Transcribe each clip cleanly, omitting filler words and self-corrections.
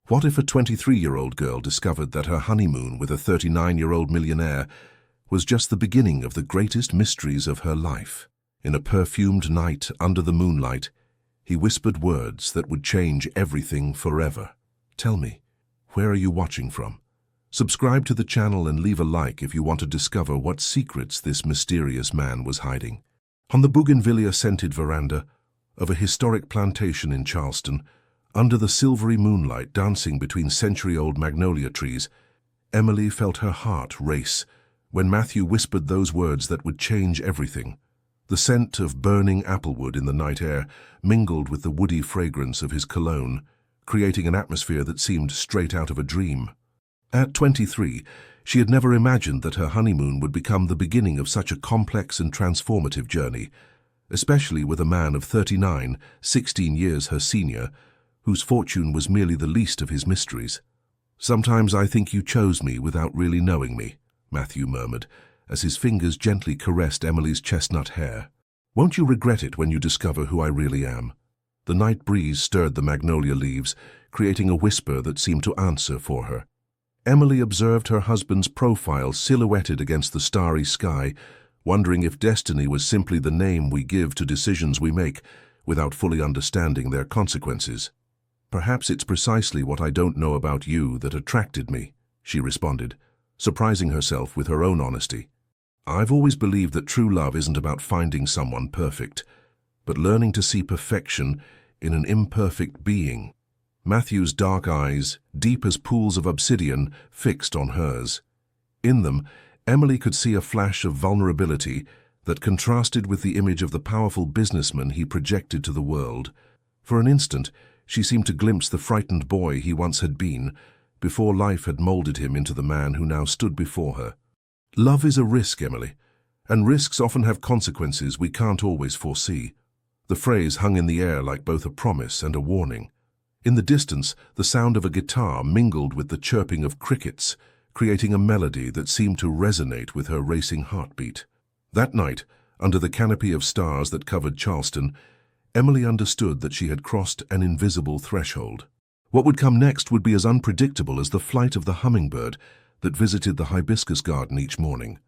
What if a 23-year-old girl discovered that her honeymoon with a 39-year-old millionaire was just the beginning of the greatest mysteries of her life? In a perfumed night under the moonlight, he whispered words that would change everything forever. Tell me, where are you watching from? Subscribe to the channel and leave a like if you want to discover what secrets this mysterious man was hiding. On the bougainvillea-scented veranda of a historic plantation in Charleston, under the silvery moonlight dancing between century-old magnolia trees, Emily felt her heart race when Matthew whispered those words that would change everything. The scent of burning applewood in the night air mingled with the woody fragrance of his cologne, creating an atmosphere that seemed straight out of a dream. At 23, she had never imagined that her honeymoon would become the beginning of such a complex and transformative journey, especially with a man of 39, 16 years her senior, whose fortune was merely the least of his mysteries. "Sometimes I think you chose me without really knowing me," Matthew murmured, as his fingers gently caressed Emily's chestnut hair. "Won't you regret it when you discover who I really am?" The night breeze stirred the magnolia leaves, creating a whisper that seemed to answer for her. Emily observed her husband's profile silhouetted against the starry sky, wondering if destiny was simply the name we give to decisions we make without fully understanding their consequences. "Perhaps it's precisely what I don't know about you that attracted me," she responded, surprising herself with her own honesty. "I've always believed that true love isn't about finding someone perfect, but learning to see perfection in an imperfect being." Matthew's dark eyes, deep as pools of obsidian, fixed on hers. In them, Emily could see a flash of vulnerability that contrasted with the image of the powerful businessman he projected to the world. For an instant, she seemed to glimpse the frightened boy he once had been, before life had molded him into the man who now stood before her. "Love is a risk, Emily, and risks often have consequences we can't always foresee." The phrase hung in the air like both a promise and a warning. In the distance, the sound of a guitar mingled with the chirping of crickets, creating a melody that seemed to resonate with her racing heartbeat. That night, under the canopy of stars that covered Charleston, Emily understood that she had crossed an invisible threshold. What would come next would be as unpredictable as the flight of the hummingbird that visited the hibiscus garden each morning.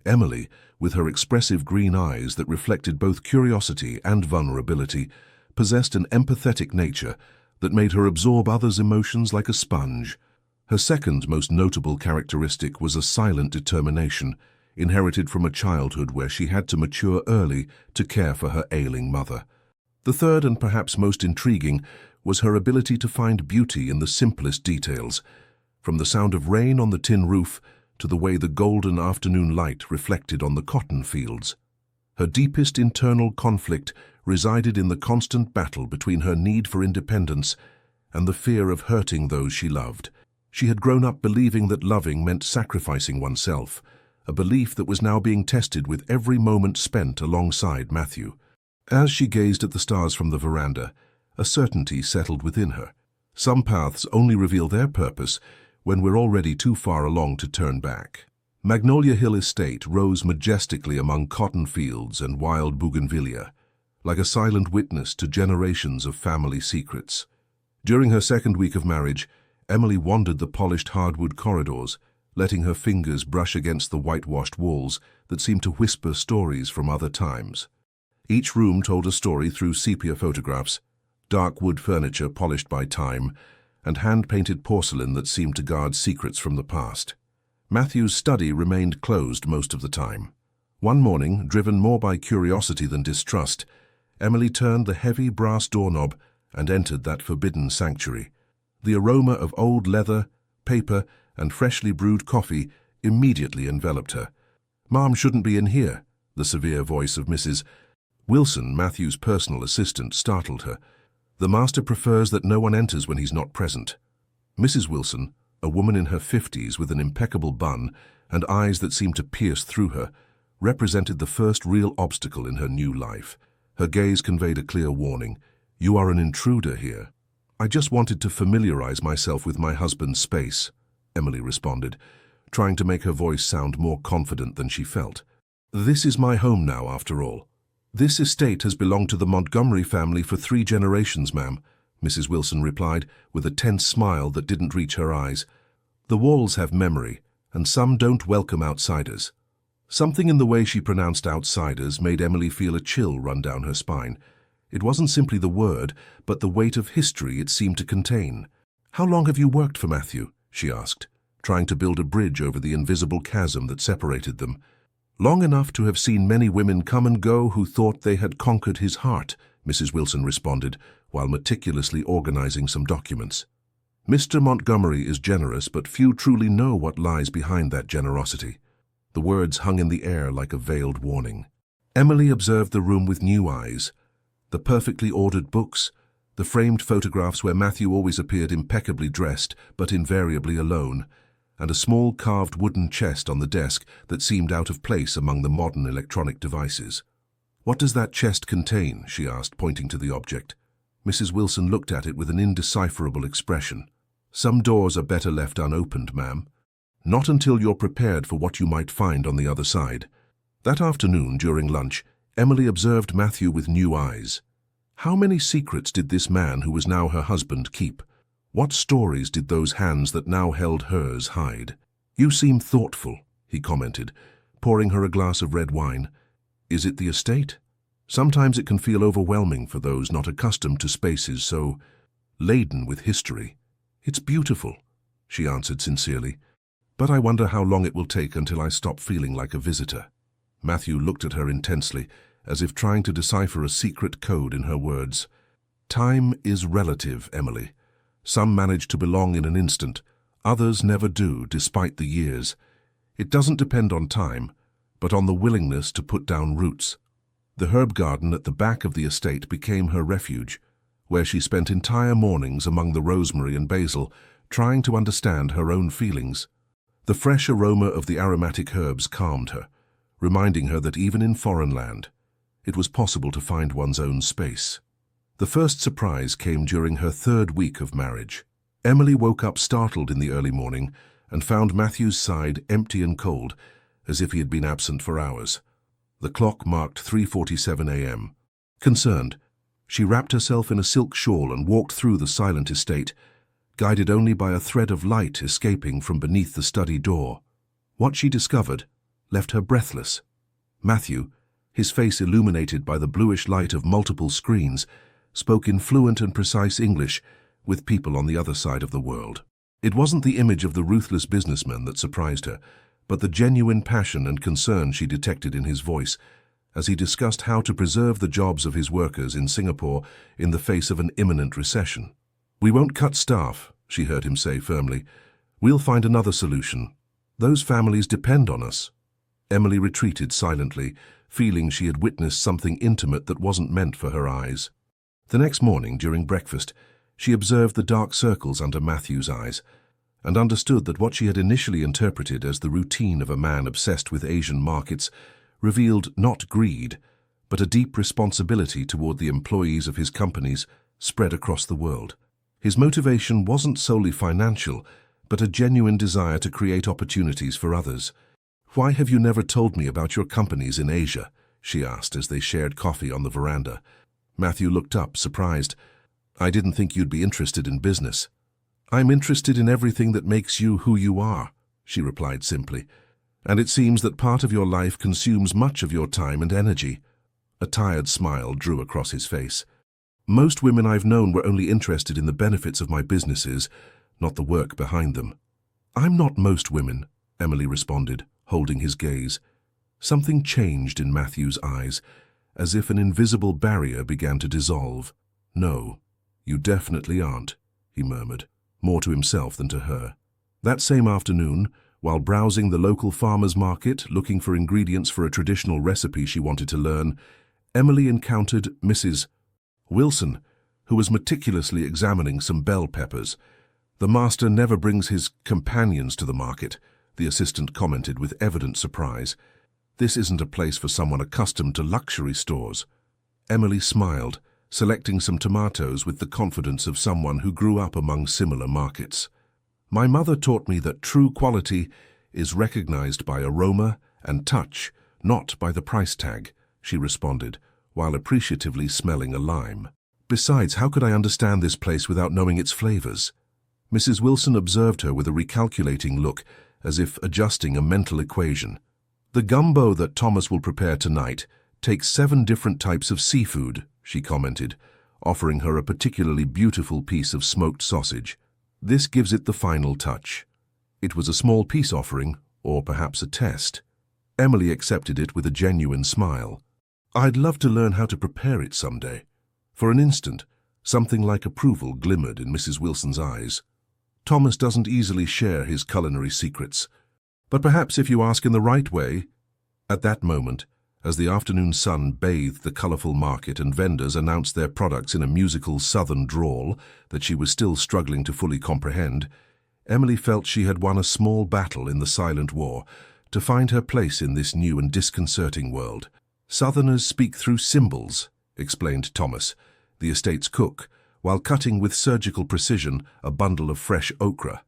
Emily, with her expressive green eyes that reflected both curiosity and vulnerability, possessed an empathetic nature that made her absorb others' emotions like a sponge. Her second most notable characteristic was a silent determination, inherited from a childhood where she had to mature early to care for her ailing mother. The third and perhaps most intriguing was her ability to find beauty in the simplest details, from the sound of rain on the tin roof to the way the golden afternoon light reflected on the cotton fields. Her deepest internal conflict resided in the constant battle between her need for independence and the fear of hurting those she loved. She had grown up believing that loving meant sacrificing oneself, a belief that was now being tested with every moment spent alongside Matthew. As she gazed at the stars from the veranda, a certainty settled within her. Some paths only reveal their purpose when we're already too far along to turn back. Magnolia Hill Estate rose majestically among cotton fields and wild bougainvillea, like a silent witness to generations of family secrets. During her second week of marriage, Emily wandered the polished hardwood corridors, letting her fingers brush against the whitewashed walls that seemed to whisper stories from other times. Each room told a story through sepia photographs, dark wood furniture polished by time, and hand-painted porcelain that seemed to guard secrets from the past. Matthew's study remained closed most of the time. One morning, driven more by curiosity than distrust, Emily turned the heavy brass doorknob and entered that forbidden sanctuary. The aroma of old leather, paper, and freshly brewed coffee immediately enveloped her. "Mom shouldn't be in here," the severe voice of Mrs. Wilson, Matthew's personal assistant, startled her. "The master prefers that no one enters when he's not present." Mrs. Wilson, a woman in her 50s with an impeccable bun and eyes that seemed to pierce through her, represented the first real obstacle in her new life. Her gaze conveyed a clear warning. "You are an intruder here." "I just wanted to familiarize myself with my husband's space," Emily responded, trying to make her voice sound more confident than she felt. "This is my home now, after all." "This estate has belonged to the Montgomery family for 3 generations, ma'am," Mrs. Wilson replied, with a tense smile that didn't reach her eyes. The walls have memory, and some don't welcome outsiders. Something in the way she pronounced outsiders made Emily feel a chill run down her spine. It wasn't simply the word, but the weight of history it seemed to contain. "How long have you worked for Matthew?" she asked, trying to build a bridge over the invisible chasm that separated them. "Long enough to have seen many women come and go who thought they had conquered his heart," Mrs. Wilson responded, while meticulously organizing some documents. "Mr. Montgomery is generous, but few truly know what lies behind that generosity." The words hung in the air like a veiled warning. Emily observed the room with new eyes. The perfectly ordered books, the framed photographs where Matthew always appeared impeccably dressed but invariably alone, and a small carved wooden chest on the desk that seemed out of place among the modern electronic devices. "What does that chest contain?" she asked, pointing to the object. Mrs. Wilson looked at it with an indecipherable expression. "Some doors are better left unopened, ma'am. Not until you're prepared for what you might find on the other side." That afternoon, during lunch, Emily observed Matthew with new eyes. How many secrets did this man who was now her husband keep? What stories did those hands that now held hers hide? "You seem thoughtful," he commented, pouring her a glass of red wine. "Is it the estate? Sometimes it can feel overwhelming for those not accustomed to spaces so laden with history." "It's beautiful," she answered sincerely, "but I wonder how long it will take until I stop feeling like a visitor." Matthew looked at her intensely, as if trying to decipher a secret code in her words. "Time is relative, Emily. Some manage to belong in an instant, others never do, despite the years. It doesn't depend on time, but on the willingness to put down roots." The herb garden at the back of the estate became her refuge, where she spent entire mornings among the rosemary and basil, trying to understand her own feelings. The fresh aroma of the aromatic herbs calmed her, reminding her that even in foreign land, it was possible to find one's own space. The first surprise came during her third week of marriage. Emily woke up startled in the early morning and found Matthew's side empty and cold, as if he had been absent for hours. The clock marked 3:47 a.m. Concerned, she wrapped herself in a silk shawl and walked through the silent estate, guided only by a thread of light escaping from beneath the study door. What she discovered left her breathless. Matthew, his face illuminated by the bluish light of multiple screens, spoke in fluent and precise English with people on the other side of the world. It wasn't the image of the ruthless businessman that surprised her, but the genuine passion and concern she detected in his voice as he discussed how to preserve the jobs of his workers in Singapore in the face of an imminent recession. "We won't cut staff," she heard him say firmly. "We'll find another solution. Those families depend on us." Emily retreated silently, feeling she had witnessed something intimate that wasn't meant for her eyes. The next morning, during breakfast, she observed the dark circles under Matthew's eyes and understood that what she had initially interpreted as the routine of a man obsessed with Asian markets revealed not greed, but a deep responsibility toward the employees of his companies spread across the world. His motivation wasn't solely financial, but a genuine desire to create opportunities for others. "Why have you never told me about your companies in Asia?" she asked as they shared coffee on the veranda. Matthew looked up, surprised. "I didn't think you'd be interested in business." "I'm interested in everything that makes you who you are," she replied simply. "And it seems that part of your life consumes much of your time and energy." A tired smile drew across his face. "Most women I've known were only interested in the benefits of my businesses, not the work behind them." "I'm not most women," Emily responded, holding his gaze. Something changed in Matthew's eyes, as if an invisible barrier began to dissolve. "No, you definitely aren't," he murmured, more to himself than to her. That same afternoon, while browsing the local farmer's market looking for ingredients for a traditional recipe she wanted to learn, Emily encountered Mrs. Wilson, who was meticulously examining some bell peppers. "The master never brings his companions to the market," the assistant commented with evident surprise. "This isn't a place for someone accustomed to luxury stores." Emily smiled, selecting some tomatoes with the confidence of someone who grew up among similar markets. "My mother taught me that true quality is recognized by aroma and touch, not by the price tag," she responded, while appreciatively smelling a lime. Besides, how could I understand this place without knowing its flavors? Mrs. Wilson observed her with a recalculating look, as if adjusting a mental equation. The gumbo that Thomas will prepare tonight takes 7 different types of seafood, she commented, offering her a particularly beautiful piece of smoked sausage. This gives it the final touch. It was a small peace offering, or perhaps a test. Emily accepted it with a genuine smile. I'd love to learn how to prepare it someday. For an instant, something like approval glimmered in Mrs. Wilson's eyes. Thomas doesn't easily share his culinary secrets. But perhaps if you ask in the right way. At that moment, as the afternoon sun bathed the colorful market and vendors announced their products in a musical southern drawl that she was still struggling to fully comprehend, Emily felt she had won a small battle in the silent war to find her place in this new and disconcerting world. Southerners speak through symbols, explained Thomas, the estate's cook, while cutting with surgical precision a bundle of fresh okra.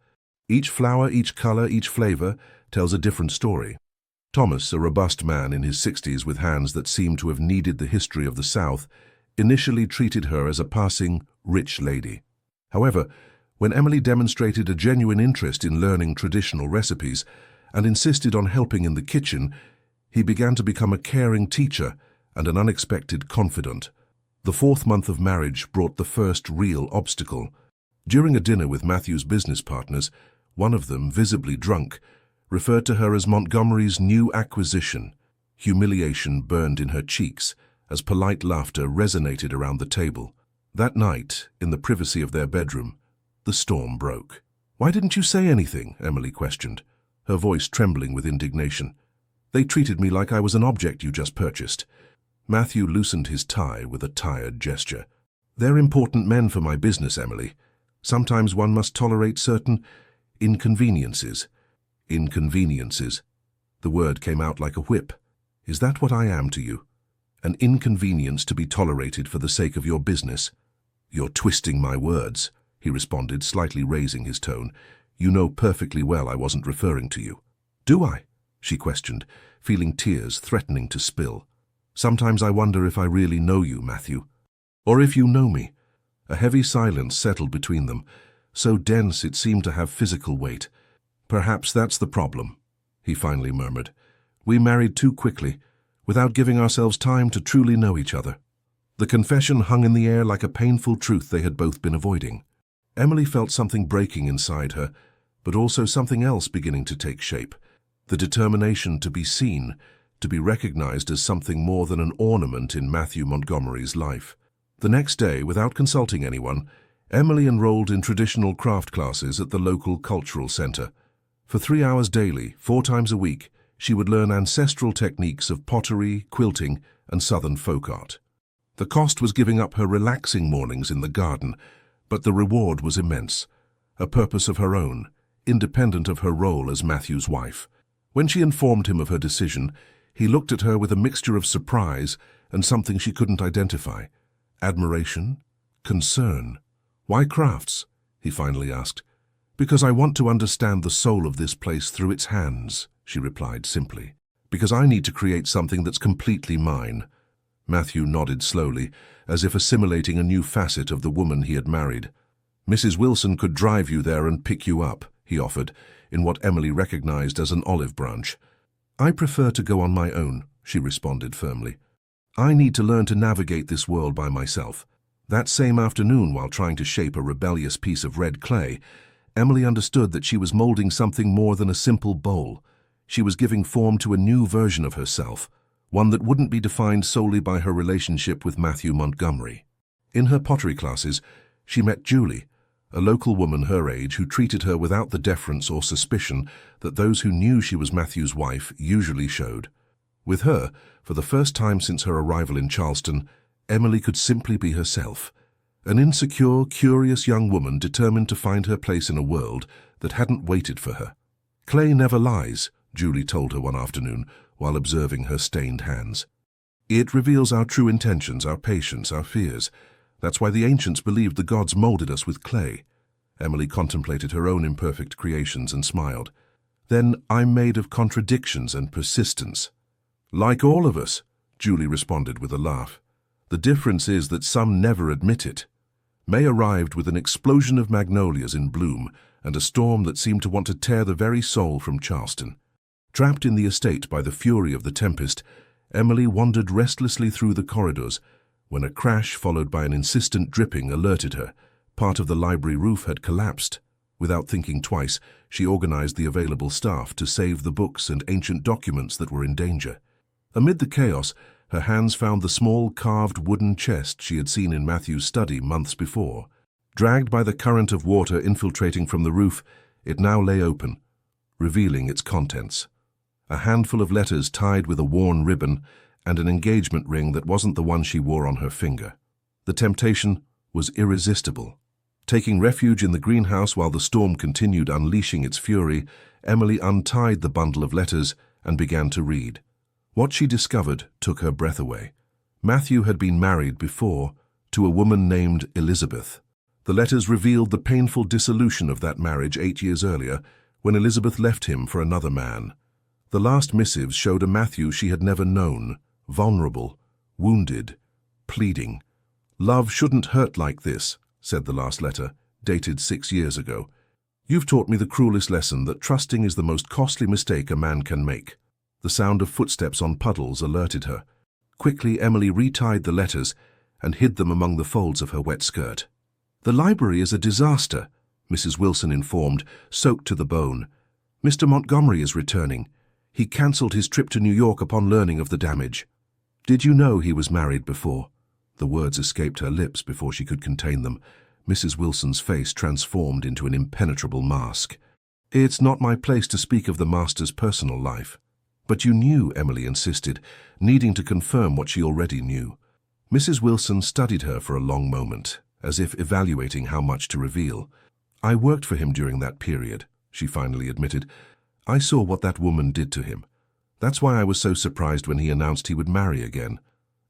Each flower, each color, each flavor tells a different story. Thomas, a robust man in his 60s with hands that seemed to have kneaded the history of the South, initially treated her as a passing, rich lady. However, when Emily demonstrated a genuine interest in learning traditional recipes and insisted on helping in the kitchen, he began to become a caring teacher and an unexpected confidant. The 4th month of marriage brought the first real obstacle. During a dinner with Matthew's business partners, one of them, visibly drunk, referred to her as Montgomery's new acquisition. Humiliation burned in her cheeks as polite laughter resonated around the table. That night, in the privacy of their bedroom, the storm broke. "Why didn't you say anything?" Emily questioned, her voice trembling with indignation. "They treated me like I was an object you just purchased." Matthew loosened his tie with a tired gesture. "They're important men for my business, Emily. Sometimes one must tolerate certain inconveniences." Inconveniences. The word came out like a whip. "Is that what I am to you? An inconvenience to be tolerated for the sake of your business?" "You're twisting my words," he responded, slightly raising his tone. "You know perfectly well I wasn't referring to you." "Do I?" she questioned, feeling tears threatening to spill. "Sometimes I wonder if I really know you, Matthew. Or if you know me." A heavy silence settled between them, so dense it seemed to have physical weight. "Perhaps that's the problem," he finally murmured. "We married too quickly, without giving ourselves time to truly know each other." The confession hung in the air like a painful truth they had both been avoiding. Emily felt something breaking inside her, but also something else beginning to take shape. The determination to be seen, to be recognized as something more than an ornament in Matthew Montgomery's life. The next day, without consulting anyone, Emily enrolled in traditional craft classes at the local cultural center. For 3 hours daily, 4 times a week, she would learn ancestral techniques of pottery, quilting, and southern folk art. The cost was giving up her relaxing mornings in the garden, but the reward was immense, a purpose of her own, independent of her role as Matthew's wife. When she informed him of her decision, he looked at her with a mixture of surprise and something she couldn't identify. Admiration? Concern? "Why crafts?" he finally asked. "Because I want to understand the soul of this place through its hands," she replied simply. "Because I need to create something that's completely mine." Matthew nodded slowly, as if assimilating a new facet of the woman he had married. "Mrs. Wilson could drive you there and pick you up," he offered, in what Emily recognized as an olive branch. "I prefer to go on my own," she responded firmly. "I need to learn to navigate this world by myself." That same afternoon, while trying to shape a rebellious piece of red clay, Emily understood that she was molding something more than a simple bowl. She was giving form to a new version of herself, one that wouldn't be defined solely by her relationship with Matthew Montgomery. In her pottery classes, she met Julie, a local woman her age who treated her without the deference or suspicion that those who knew she was Matthew's wife usually showed. With her, for the first time since her arrival in Charleston, Emily could simply be herself, an insecure, curious young woman determined to find her place in a world that hadn't waited for her. "Clay never lies," Julie told her one afternoon while observing her stained hands. "It reveals our true intentions, our patience, our fears. That's why the ancients believed the gods molded us with clay." Emily contemplated her own imperfect creations and smiled. "Then I'm made of contradictions and persistence." "Like all of us," Julie responded with a laugh. The difference is that some never admit it. May arrived with an explosion of magnolias in bloom and a storm that seemed to want to tear the very soul from Charleston. Trapped in the estate by the fury of the tempest, Emily wandered restlessly through the corridors when a crash followed by an insistent dripping alerted her. Part of the library roof had collapsed. Without thinking twice, she organized the available staff to save the books and ancient documents that were in danger. Amid the chaos, her hands found the small carved wooden chest she had seen in Matthew's study months before. Dragged by the current of water infiltrating from the roof, it now lay open, revealing its contents. A handful of letters tied with a worn ribbon and an engagement ring that wasn't the one she wore on her finger. The temptation was irresistible. Taking refuge in the greenhouse while the storm continued unleashing its fury, Emily untied the bundle of letters and began to read. What she discovered took her breath away. Matthew had been married before to a woman named Elizabeth. The letters revealed the painful dissolution of that marriage 8 years earlier when Elizabeth left him for another man. The last missives showed a Matthew she had never known, vulnerable, wounded, pleading. "Love shouldn't hurt like this," said the last letter, dated 6 years ago. "You've taught me the cruelest lesson that trusting is the most costly mistake a man can make." The sound of footsteps on puddles alerted her. Quickly, Emily retied the letters and hid them among the folds of her wet skirt. "The library is a disaster," Mrs. Wilson informed, soaked to the bone. "Mr. Montgomery is returning. He cancelled his trip to New York upon learning of the damage." "Did you know he was married before?" The words escaped her lips before she could contain them. Mrs. Wilson's face transformed into an impenetrable mask. "It's not my place to speak of the master's personal life." "But you knew," Emily insisted, needing to confirm what she already knew. Mrs. Wilson studied her for a long moment, as if evaluating how much to reveal. "I worked for him during that period," she finally admitted. "I saw what that woman did to him. That's why I was so surprised when he announced he would marry again,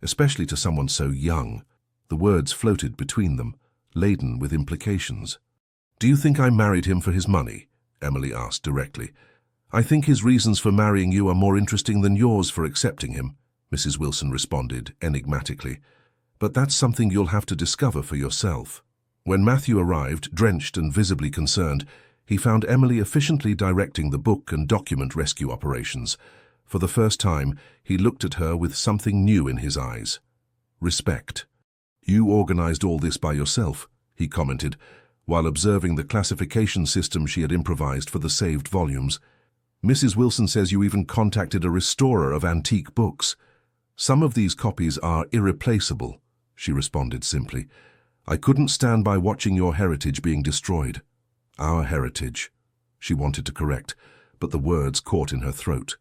especially to someone so young." The words floated between them, laden with implications. "Do you think I married him for his money?" Emily asked directly. "I think his reasons for marrying you are more interesting than yours for accepting him," Mrs. Wilson responded enigmatically. "But that's something you'll have to discover for yourself." When Matthew arrived, drenched and visibly concerned, he found Emily efficiently directing the book and document rescue operations. For the first time, he looked at her with something new in his eyes. Respect. "You organized all this by yourself," he commented, while observing the classification system she had improvised for the saved volumes. "Mrs. Wilson says you even contacted a restorer of antique books." "Some of these copies are irreplaceable," she responded simply. "I couldn't stand by watching your heritage being destroyed." "Our heritage," she wanted to correct, but the words caught in her throat.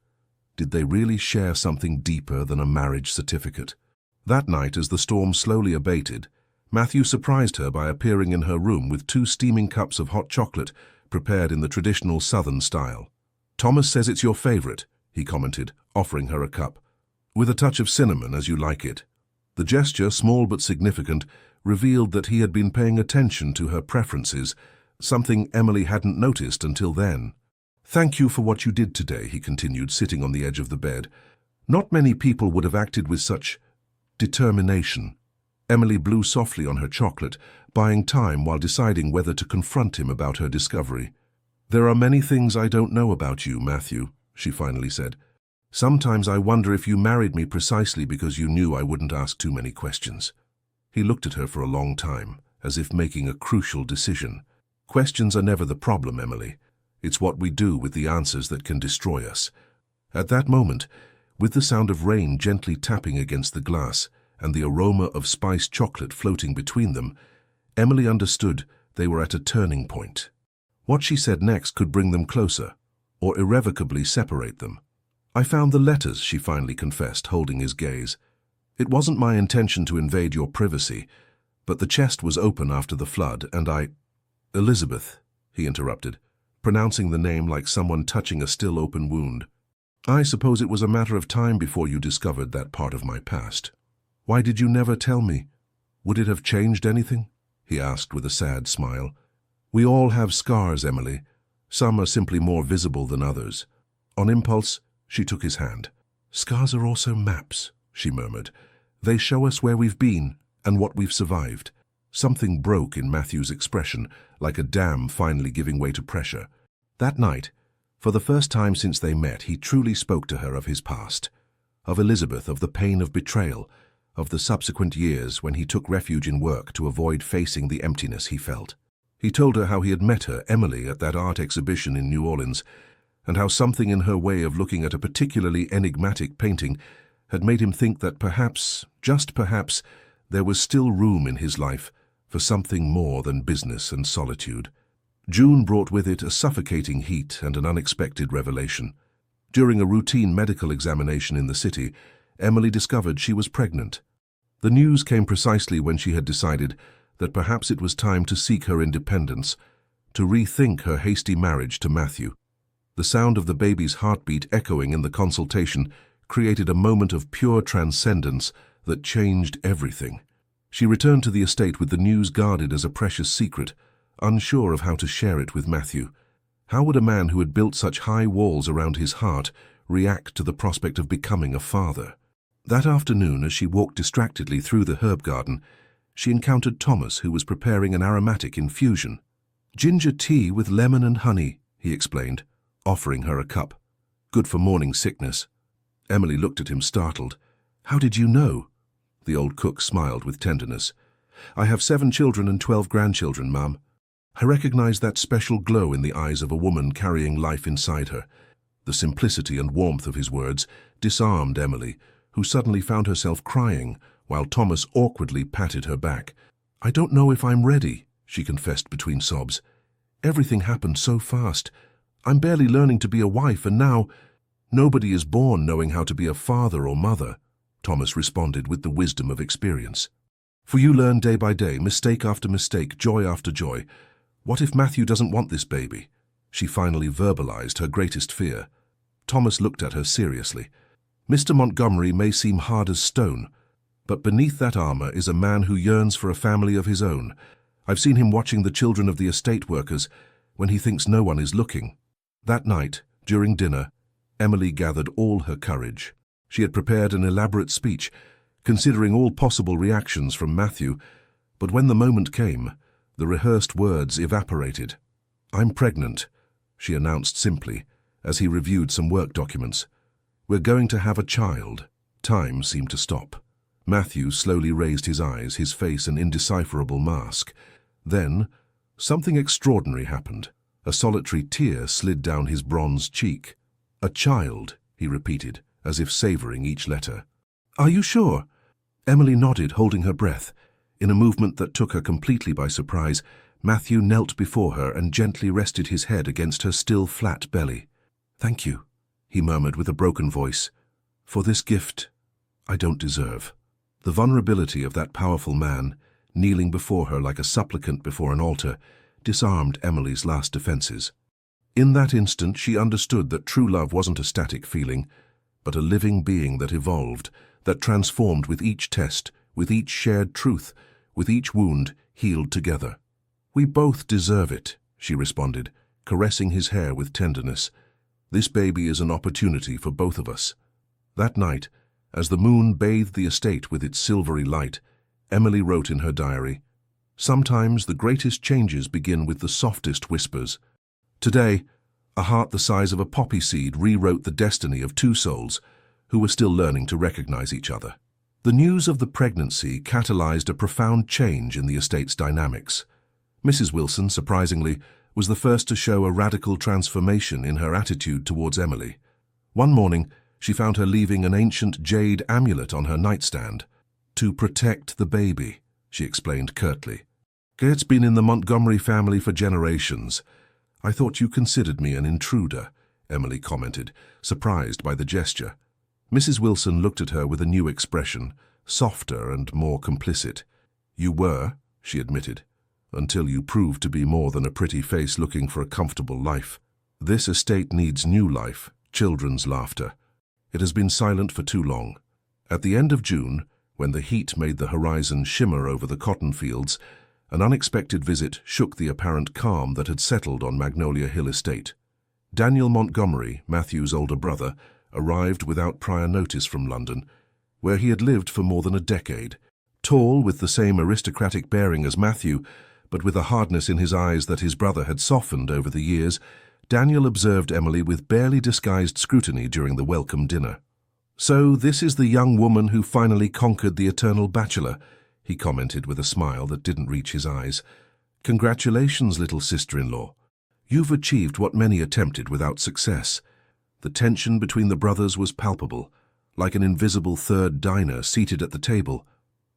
Did they really share something deeper than a marriage certificate? That night, as the storm slowly abated, Matthew surprised her by appearing in her room with 2 steaming cups of hot chocolate prepared in the traditional Southern style. "Thomas says it's your favorite," he commented, offering her a cup. "With a touch of cinnamon, as you like it." The gesture, small but significant, revealed that he had been paying attention to her preferences, something Emily hadn't noticed until then. "Thank you for what you did today," he continued, sitting on the edge of the bed. "Not many people would have acted with such determination." Emily blew softly on her chocolate, buying time while deciding whether to confront him about her discovery. "There are many things I don't know about you, Matthew," she finally said. "Sometimes I wonder if you married me precisely because you knew I wouldn't ask too many questions." He looked at her for a long time, as if making a crucial decision. "Questions are never the problem, Emily. It's what we do with the answers that can destroy us." At that moment, with the sound of rain gently tapping against the glass and the aroma of spiced chocolate floating between them, Emily understood they were at a turning point. What she said next could bring them closer, or irrevocably separate them. "I found the letters," she finally confessed, holding his gaze. "It wasn't my intention to invade your privacy, but the chest was open after the flood, and I—" "Elizabeth," he interrupted, pronouncing the name like someone touching a still-open wound. "I suppose it was a matter of time before you discovered that part of my past. Why did you never tell me? Would it have changed anything?" he asked with a sad smile. "We all have scars, Emily. Some are simply more visible than others." On impulse, she took his hand. "Scars are also maps," she murmured. They show us where we've been and what we've survived. Something broke in Matthew's expression, like a dam finally giving way to pressure. That night, for the first time since they met, he truly spoke to her of his past, of Elizabeth, of the pain of betrayal, of the subsequent years when he took refuge in work to avoid facing the emptiness he felt. He told her how he had met her, Emily, at that art exhibition in New Orleans, and how something in her way of looking at a particularly enigmatic painting had made him think that perhaps, just perhaps, there was still room in his life for something more than business and solitude. June brought with it a suffocating heat and an unexpected revelation. During a routine medical examination in the city, Emily discovered she was pregnant. The news came precisely when she had decided that perhaps it was time to seek her independence, to rethink her hasty marriage to Matthew. The sound of the baby's heartbeat echoing in the consultation created a moment of pure transcendence that changed everything. She returned to the estate with the news guarded as a precious secret, unsure of how to share it with Matthew. How would a man who had built such high walls around his heart react to the prospect of becoming a father? That afternoon, as she walked distractedly through the herb garden, she encountered Thomas, who was preparing an aromatic infusion. "Ginger tea with lemon and honey," he explained, offering her a cup. "Good for morning sickness." Emily looked at him startled. "How did you know?" The old cook smiled with tenderness. "I have 7 children and 12 grandchildren, ma'am." I recognized that special glow in the eyes of a woman carrying life inside her. The simplicity and warmth of his words disarmed Emily, who suddenly found herself crying while Thomas awkwardly patted her back. "I don't know if I'm ready," she confessed between sobs. "Everything happened so fast. I'm barely learning to be a wife, and now—" "Nobody is born knowing how to be a father or mother," Thomas responded with the wisdom of experience. "For you learn day by day, mistake after mistake, joy after joy. What if Matthew doesn't want this baby?" She finally verbalized her greatest fear. Thomas looked at her seriously. "Mr. Montgomery may seem hard as stone, but beneath that armor is a man who yearns for a family of his own. I've seen him watching the children of the estate workers when he thinks no one is looking." That night, during dinner, Emily gathered all her courage. She had prepared an elaborate speech, considering all possible reactions from Matthew, but when the moment came, the rehearsed words evaporated. "I'm pregnant," she announced simply, as he reviewed some work documents. "We're going to have a child." Time seemed to stop. Matthew slowly raised his eyes, his face an indecipherable mask. Then, something extraordinary happened. A solitary tear slid down his bronze cheek. "A child," he repeated, as if savoring each letter. "Are you sure?" Emily nodded, holding her breath. In a movement that took her completely by surprise, Matthew knelt before her and gently rested his head against her still flat belly. "Thank you," he murmured with a broken voice, "for this gift I don't deserve." The vulnerability of that powerful man, kneeling before her like a supplicant before an altar, disarmed Emily's last defenses. In that instant, she understood that true love wasn't a static feeling, but a living being that evolved, that transformed with each test, with each shared truth, with each wound healed together. "We both deserve it," she responded, caressing his hair with tenderness. "This baby is an opportunity for both of us." That night, as the moon bathed the estate with its silvery light, Emily wrote in her diary, "Sometimes the greatest changes begin with the softest whispers." Today, a heart the size of a poppy seed rewrote the destiny of 2 souls who were still learning to recognize each other. The news of the pregnancy catalyzed a profound change in the estate's dynamics. Mrs. Wilson, surprisingly, was the first to show a radical transformation in her attitude towards Emily. One morning, she found her leaving an ancient jade amulet on her nightstand. "To protect the baby," she explained curtly. "It's been in the Montgomery family for generations. I thought you considered me an intruder," Emily commented, surprised by the gesture. Mrs. Wilson looked at her with a new expression, softer and more complicit. "You were," she admitted, "until you proved to be more than a pretty face looking for a comfortable life. This estate needs new life, children's laughter. It has been silent for too long." At the end of June, when the heat made the horizon shimmer over the cotton fields, an unexpected visit shook the apparent calm that had settled on Magnolia Hill Estate. Daniel Montgomery, Matthew's older brother, arrived without prior notice from London. where he had lived for more than a decade. Tall, with the same aristocratic bearing as Matthew, but with a hardness in his eyes that his brother had softened over the years, Daniel observed Emily with barely disguised scrutiny during the welcome dinner. "So this is the young woman who finally conquered the eternal bachelor," he commented with a smile that didn't reach his eyes. "Congratulations, little sister-in-law. You've achieved what many attempted without success." The tension between the brothers was palpable, like an invisible third diner seated at the table.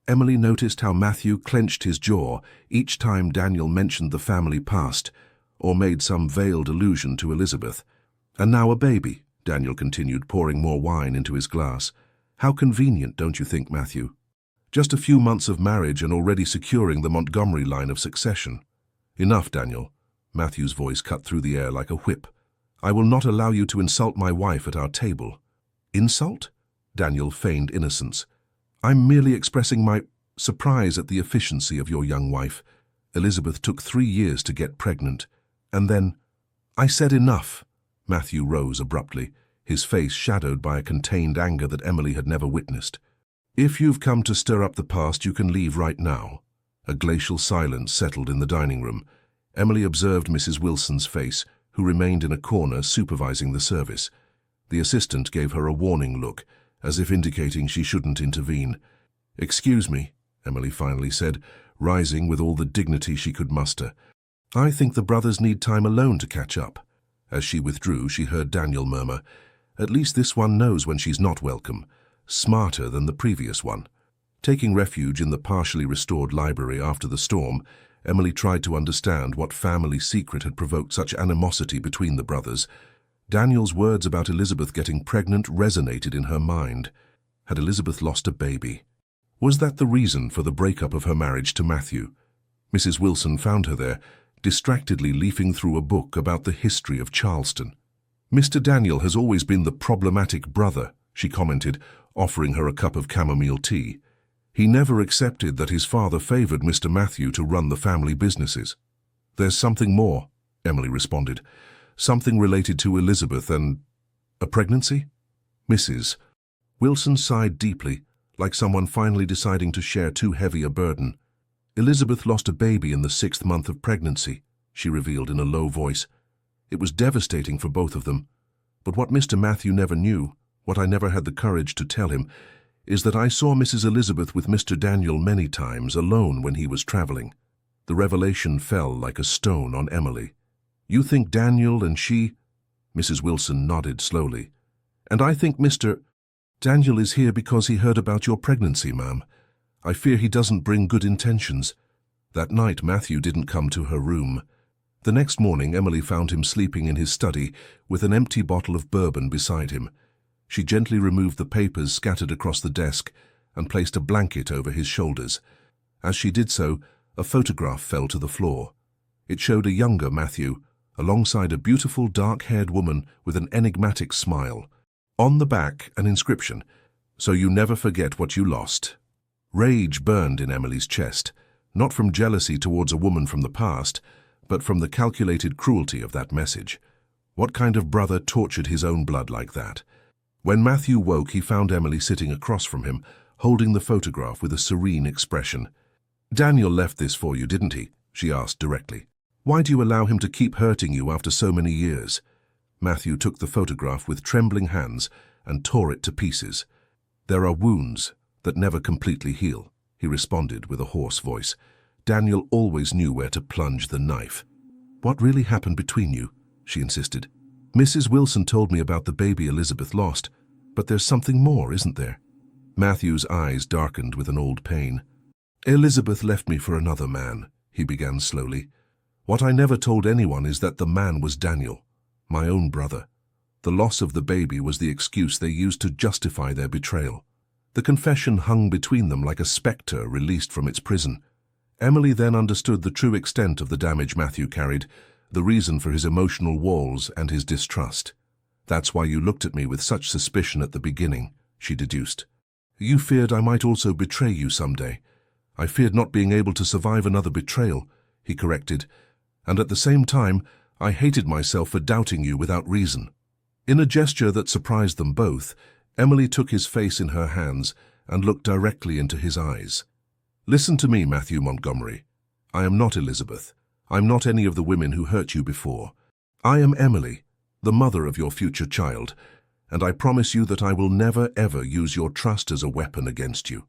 Emily noticed how Matthew clenched his jaw each time Daniel mentioned the family past, or made some veiled allusion to Elizabeth. "And now a baby," Daniel continued, pouring more wine into his glass. "How convenient, don't you think, Matthew? Just a few months of marriage and already securing the Montgomery line of succession." "Enough, Daniel." Matthew's voice cut through the air like a whip. "I will not allow you to insult my wife at our table." "Insult?" Daniel feigned innocence. "I'm merely expressing my surprise at the efficiency of your young wife. Elizabeth took 3 years to get pregnant. And then—" "I said enough." Matthew rose abruptly, his face shadowed by a contained anger that Emily had never witnessed. "If you've come to stir up the past, you can leave right now." A glacial silence settled in the dining room. Emily observed Mrs. Wilson's face, who remained in a corner supervising the service. The assistant gave her a warning look, as if indicating she shouldn't intervene. "Excuse me," Emily finally said, rising with all the dignity she could muster. "I think the brothers need time alone to catch up." As she withdrew, she heard Daniel murmur, "At least this one knows when she's not welcome. Smarter than the previous one." Taking refuge in the partially restored library after the storm, Emily tried to understand what family secret had provoked such animosity between the brothers. Daniel's words about Elizabeth getting pregnant resonated in her mind. Had Elizabeth lost a baby? Was that the reason for the breakup of her marriage to Matthew? Mrs. Wilson found her there, distractedly leafing through a book about the history of Charleston. "Mr. Daniel has always been the problematic brother," she commented, offering her a cup of chamomile tea. "He never accepted that his father favored Mr. Matthew to run the family businesses." "There's something more," Emily responded. "Something related to Elizabeth and a pregnancy?" Mrs. Wilson sighed deeply, like someone finally deciding to share too heavy a burden. "Elizabeth lost a baby in the 6th month of pregnancy," she revealed in a low voice. "It was devastating for both of them. But what Mr. Matthew never knew, what I never had the courage to tell him, is that I saw Mrs. Elizabeth with Mr. Daniel many times alone when he was traveling." The revelation fell like a stone on Emily. "You think Daniel and she—" Mrs. Wilson nodded slowly. "And I think Mr. Daniel is here because he heard about your pregnancy, ma'am. I fear he doesn't bring good intentions." That night Matthew didn't come to her room. The next morning Emily found him sleeping in his study with an empty bottle of bourbon beside him. She gently removed the papers scattered across the desk and placed a blanket over his shoulders. As she did so, a photograph fell to the floor. It showed a younger Matthew, alongside a beautiful dark-haired woman with an enigmatic smile. On the back, an inscription, "So you never forget what you lost." Rage burned in Emily's chest, not from jealousy towards a woman from the past, but from the calculated cruelty of that message. What kind of brother tortured his own blood like that? When Matthew woke, he found Emily sitting across from him, holding the photograph with a serene expression. "Daniel left this for you, didn't he?" she asked directly. "Why do you allow him to keep hurting you after so many years?" Matthew took the photograph with trembling hands and tore it to pieces. "There are wounds that never completely heal," he responded with a hoarse voice. "Daniel always knew where to plunge the knife." "What really happened between you?" she insisted. "Mrs. Wilson told me about the baby Elizabeth lost, but there's something more, isn't there?" Matthew's eyes darkened with an old pain. "Elizabeth left me for another man," he began slowly. "What I never told anyone is that the man was Daniel, my own brother. The loss of the baby was the excuse they used to justify their betrayal. The confession hung between them like a spectre released from its prison. Emily then understood the true extent of the damage Matthew carried, the reason for his emotional walls and his distrust. "That's why you looked at me with such suspicion at the beginning," she deduced. "You feared I might also betray you someday." "I feared not being able to survive another betrayal," he corrected, "and at the same time, I hated myself for doubting you without reason." In a gesture that surprised them both, Emily took his face in her hands and looked directly into his eyes. "Listen to me, Matthew Montgomery. I am not Elizabeth. I'm not any of the women who hurt you before. I am Emily, the mother of your future child, and I promise you that I will never ever use your trust as a weapon against you."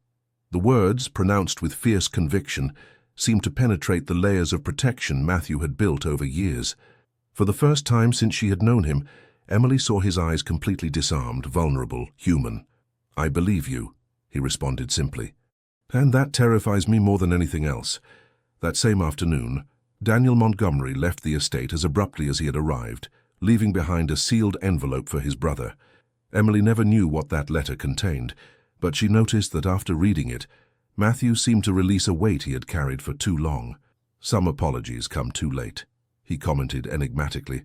The words, pronounced with fierce conviction, seemed to penetrate the layers of protection Matthew had built over years. For the first time since she had known him, Emily saw his eyes completely disarmed, vulnerable, human. "I believe you," he responded simply. "And that terrifies me more than anything else." That same afternoon, Daniel Montgomery left the estate as abruptly as he had arrived, leaving behind a sealed envelope for his brother. Emily never knew what that letter contained, but she noticed that after reading it, Matthew seemed to release a weight he had carried for too long. "Some apologies come too late," he commented enigmatically.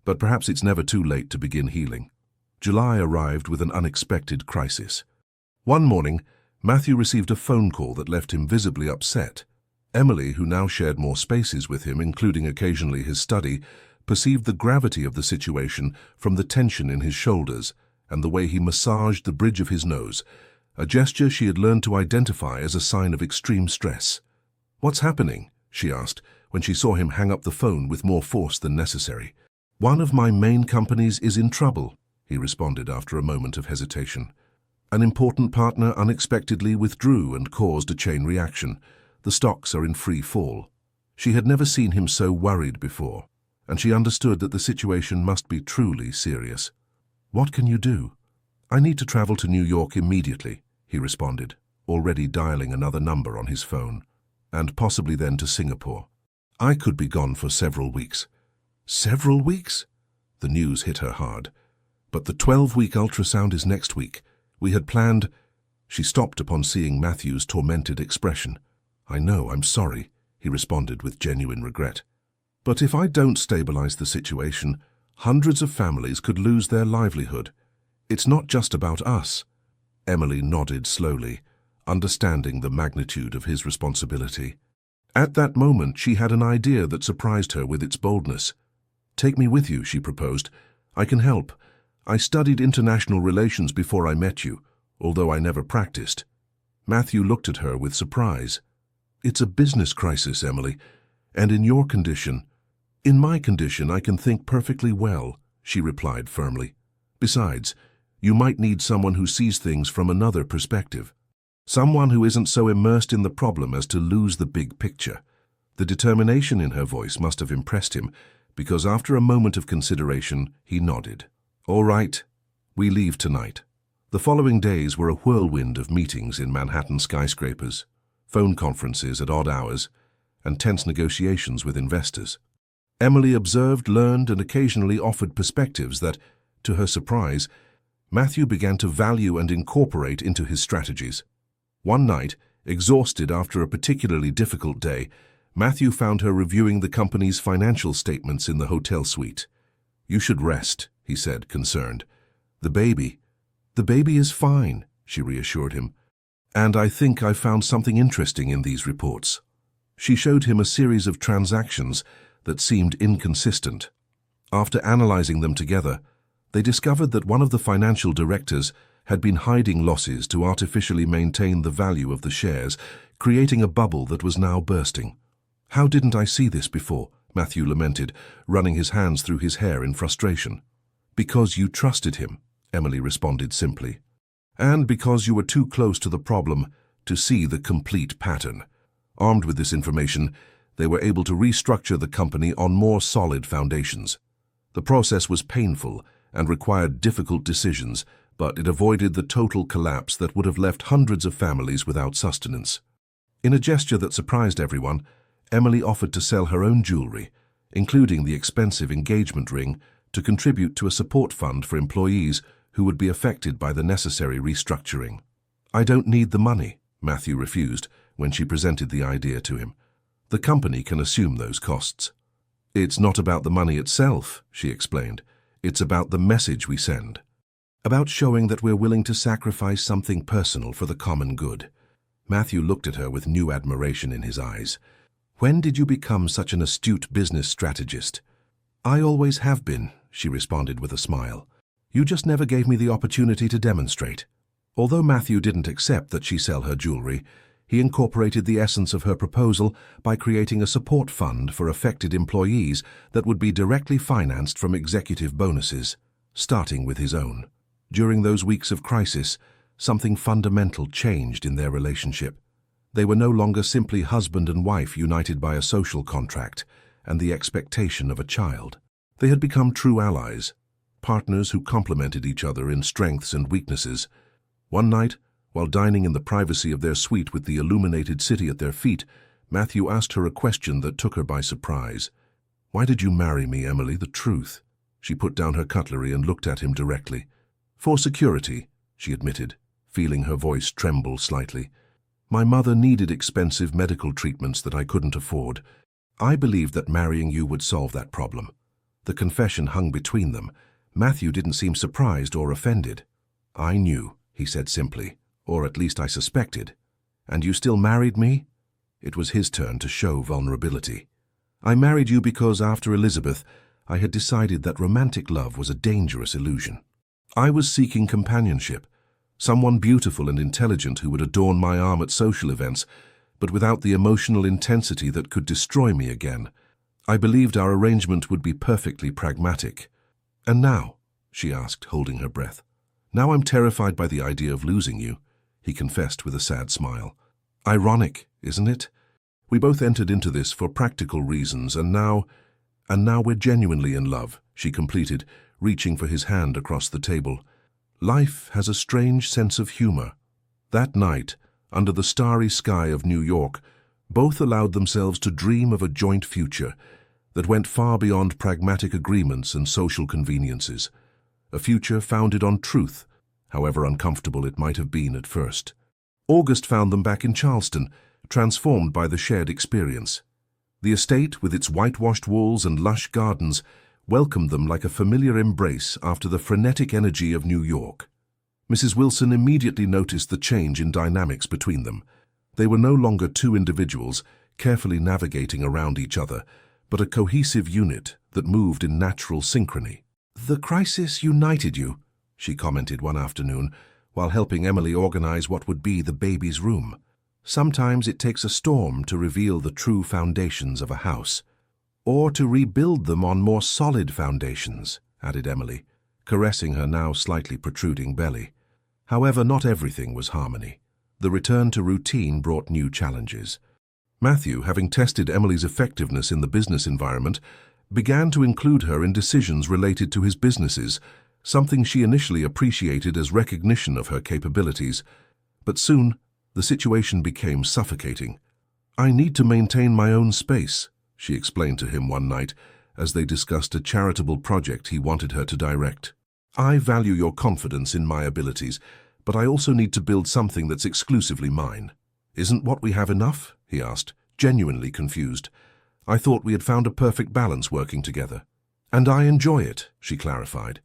"But perhaps it's never too late to begin healing." July arrived with an unexpected crisis. One morning, Matthew received a phone call that left him visibly upset. Emily, who now shared more spaces with him, including occasionally his study, perceived the gravity of the situation from the tension in his shoulders and the way he massaged the bridge of his nose, a gesture she had learned to identify as a sign of extreme stress. "What's happening?" she asked, when she saw him hang up the phone with more force than necessary. "One of my main companies is in trouble," he responded after a moment of hesitation. "An important partner unexpectedly withdrew and caused a chain reaction. The stocks are in free fall." She had never seen him so worried before, and she understood that the situation must be truly serious. "What can you do?" "I need to travel to New York immediately," he responded, already dialing another number on his phone, "and possibly then to Singapore. I could be gone for several weeks." "Several weeks?" The news hit her hard. "But the 12-week ultrasound is next week. We had planned—" She stopped upon seeing Matthew's tormented expression. "I know, I'm sorry," he responded with genuine regret. "But if I don't stabilize the situation, hundreds of families could lose their livelihood. It's not just about us." Emily nodded slowly, understanding the magnitude of his responsibility. At that moment, she had an idea that surprised her with its boldness. "Take me with you," she proposed. "I can help. I studied international relations before I met you, although I never practiced." Matthew looked at her with surprise. "It's a business crisis, Emily, and in your condition—" "In my condition, I can think perfectly well," she replied firmly. "Besides, you might need someone who sees things from another perspective. Someone who isn't so immersed in the problem as to lose the big picture." The determination in her voice must have impressed him, because after a moment of consideration, he nodded. "All right, we leave tonight." The following days were a whirlwind of meetings in Manhattan skyscrapers, phone conferences at odd hours, and tense negotiations with investors. Emily observed, learned, and occasionally offered perspectives that, to her surprise, Matthew began to value and incorporate into his strategies. One night, exhausted after a particularly difficult day, Matthew found her reviewing the company's financial statements in the hotel suite. "You should rest," he said, concerned. The baby is fine," she reassured him. "And I think I found something interesting in these reports." She showed him a series of transactions that seemed inconsistent. After analyzing them together, they discovered that one of the financial directors had been hiding losses to artificially maintain the value of the shares, creating a bubble that was now bursting. "How didn't I see this before?" Matthew lamented, running his hands through his hair in frustration. "Because you trusted him," Emily responded simply. "And because you were too close to the problem to see the complete pattern." Armed with this information, they were able to restructure the company on more solid foundations. The process was painful and required difficult decisions, but it avoided the total collapse that would have left hundreds of families without sustenance. In a gesture that surprised everyone, Emily offered to sell her own jewelry, including the expensive engagement ring, to contribute to a support fund for employees who would be affected by the necessary restructuring. "I don't need the money," Matthew refused when she presented the idea to him. "The company can assume those costs." "It's not about the money itself," she explained. "It's about the message we send. About showing that we're willing to sacrifice something personal for the common good." Matthew looked at her with new admiration in his eyes. "When did you become such an astute business strategist?" "I always have been," she responded with a smile. "You just never gave me the opportunity to demonstrate." Although Matthew didn't accept that she sell her jewelry, he incorporated the essence of her proposal by creating a support fund for affected employees that would be directly financed from executive bonuses, starting with his own. During those weeks of crisis, something fundamental changed in their relationship. They were no longer simply husband and wife united by a social contract and the expectation of a child. They had become true allies, partners who complemented each other in strengths and weaknesses. One night, while dining in the privacy of their suite with the illuminated city at their feet, Matthew asked her a question that took her by surprise. "Why did you marry me, Emily? The truth." She put down her cutlery and looked at him directly. "For security," she admitted, feeling her voice tremble slightly. "My mother needed expensive medical treatments that I couldn't afford. I believed that marrying you would solve that problem." The confession hung between them. Matthew didn't seem surprised or offended. "I knew," he said simply, "or at least I suspected. And you still married me?" It was his turn to show vulnerability. "I married you because after Elizabeth, I had decided that romantic love was a dangerous illusion. I was seeking companionship, someone beautiful and intelligent who would adorn my arm at social events, but without the emotional intensity that could destroy me again. I believed our arrangement would be perfectly pragmatic. And now?" she asked, holding her breath. "Now I'm terrified by the idea of losing you," he confessed with a sad smile. "Ironic, isn't it? We both entered into this for practical reasons, and now we're genuinely in love," she completed, reaching for his hand across the table. "Life has a strange sense of humor." That night, under the starry sky of New York, both allowed themselves to dream of a joint future that went far beyond pragmatic agreements and social conveniences. A future founded on truth, however uncomfortable it might have been at first. August found them back in Charleston, transformed by the shared experience. The estate, with its whitewashed walls and lush gardens, welcomed them like a familiar embrace after the frenetic energy of New York. Mrs. Wilson immediately noticed the change in dynamics between them. They were no longer two individuals, carefully navigating around each other, but a cohesive unit that moved in natural synchrony. "The crisis united you," she commented one afternoon, while helping Emily organize what would be the baby's room. "Sometimes it takes a storm to reveal the true foundations of a house, or to rebuild them on more solid foundations," added Emily, caressing her now slightly protruding belly. However, not everything was harmony. The return to routine brought new challenges. Matthew, having tested Emily's effectiveness in the business environment, began to include her in decisions related to his businesses, something she initially appreciated as recognition of her capabilities. But soon, the situation became suffocating. "I need to maintain my own space," she explained to him one night as they discussed a charitable project he wanted her to direct. "I value your confidence in my abilities, but I also need to build something that's exclusively mine." "Isn't what we have enough?" he asked, genuinely confused. "I thought we had found a perfect balance working together." "And I enjoy it," she clarified.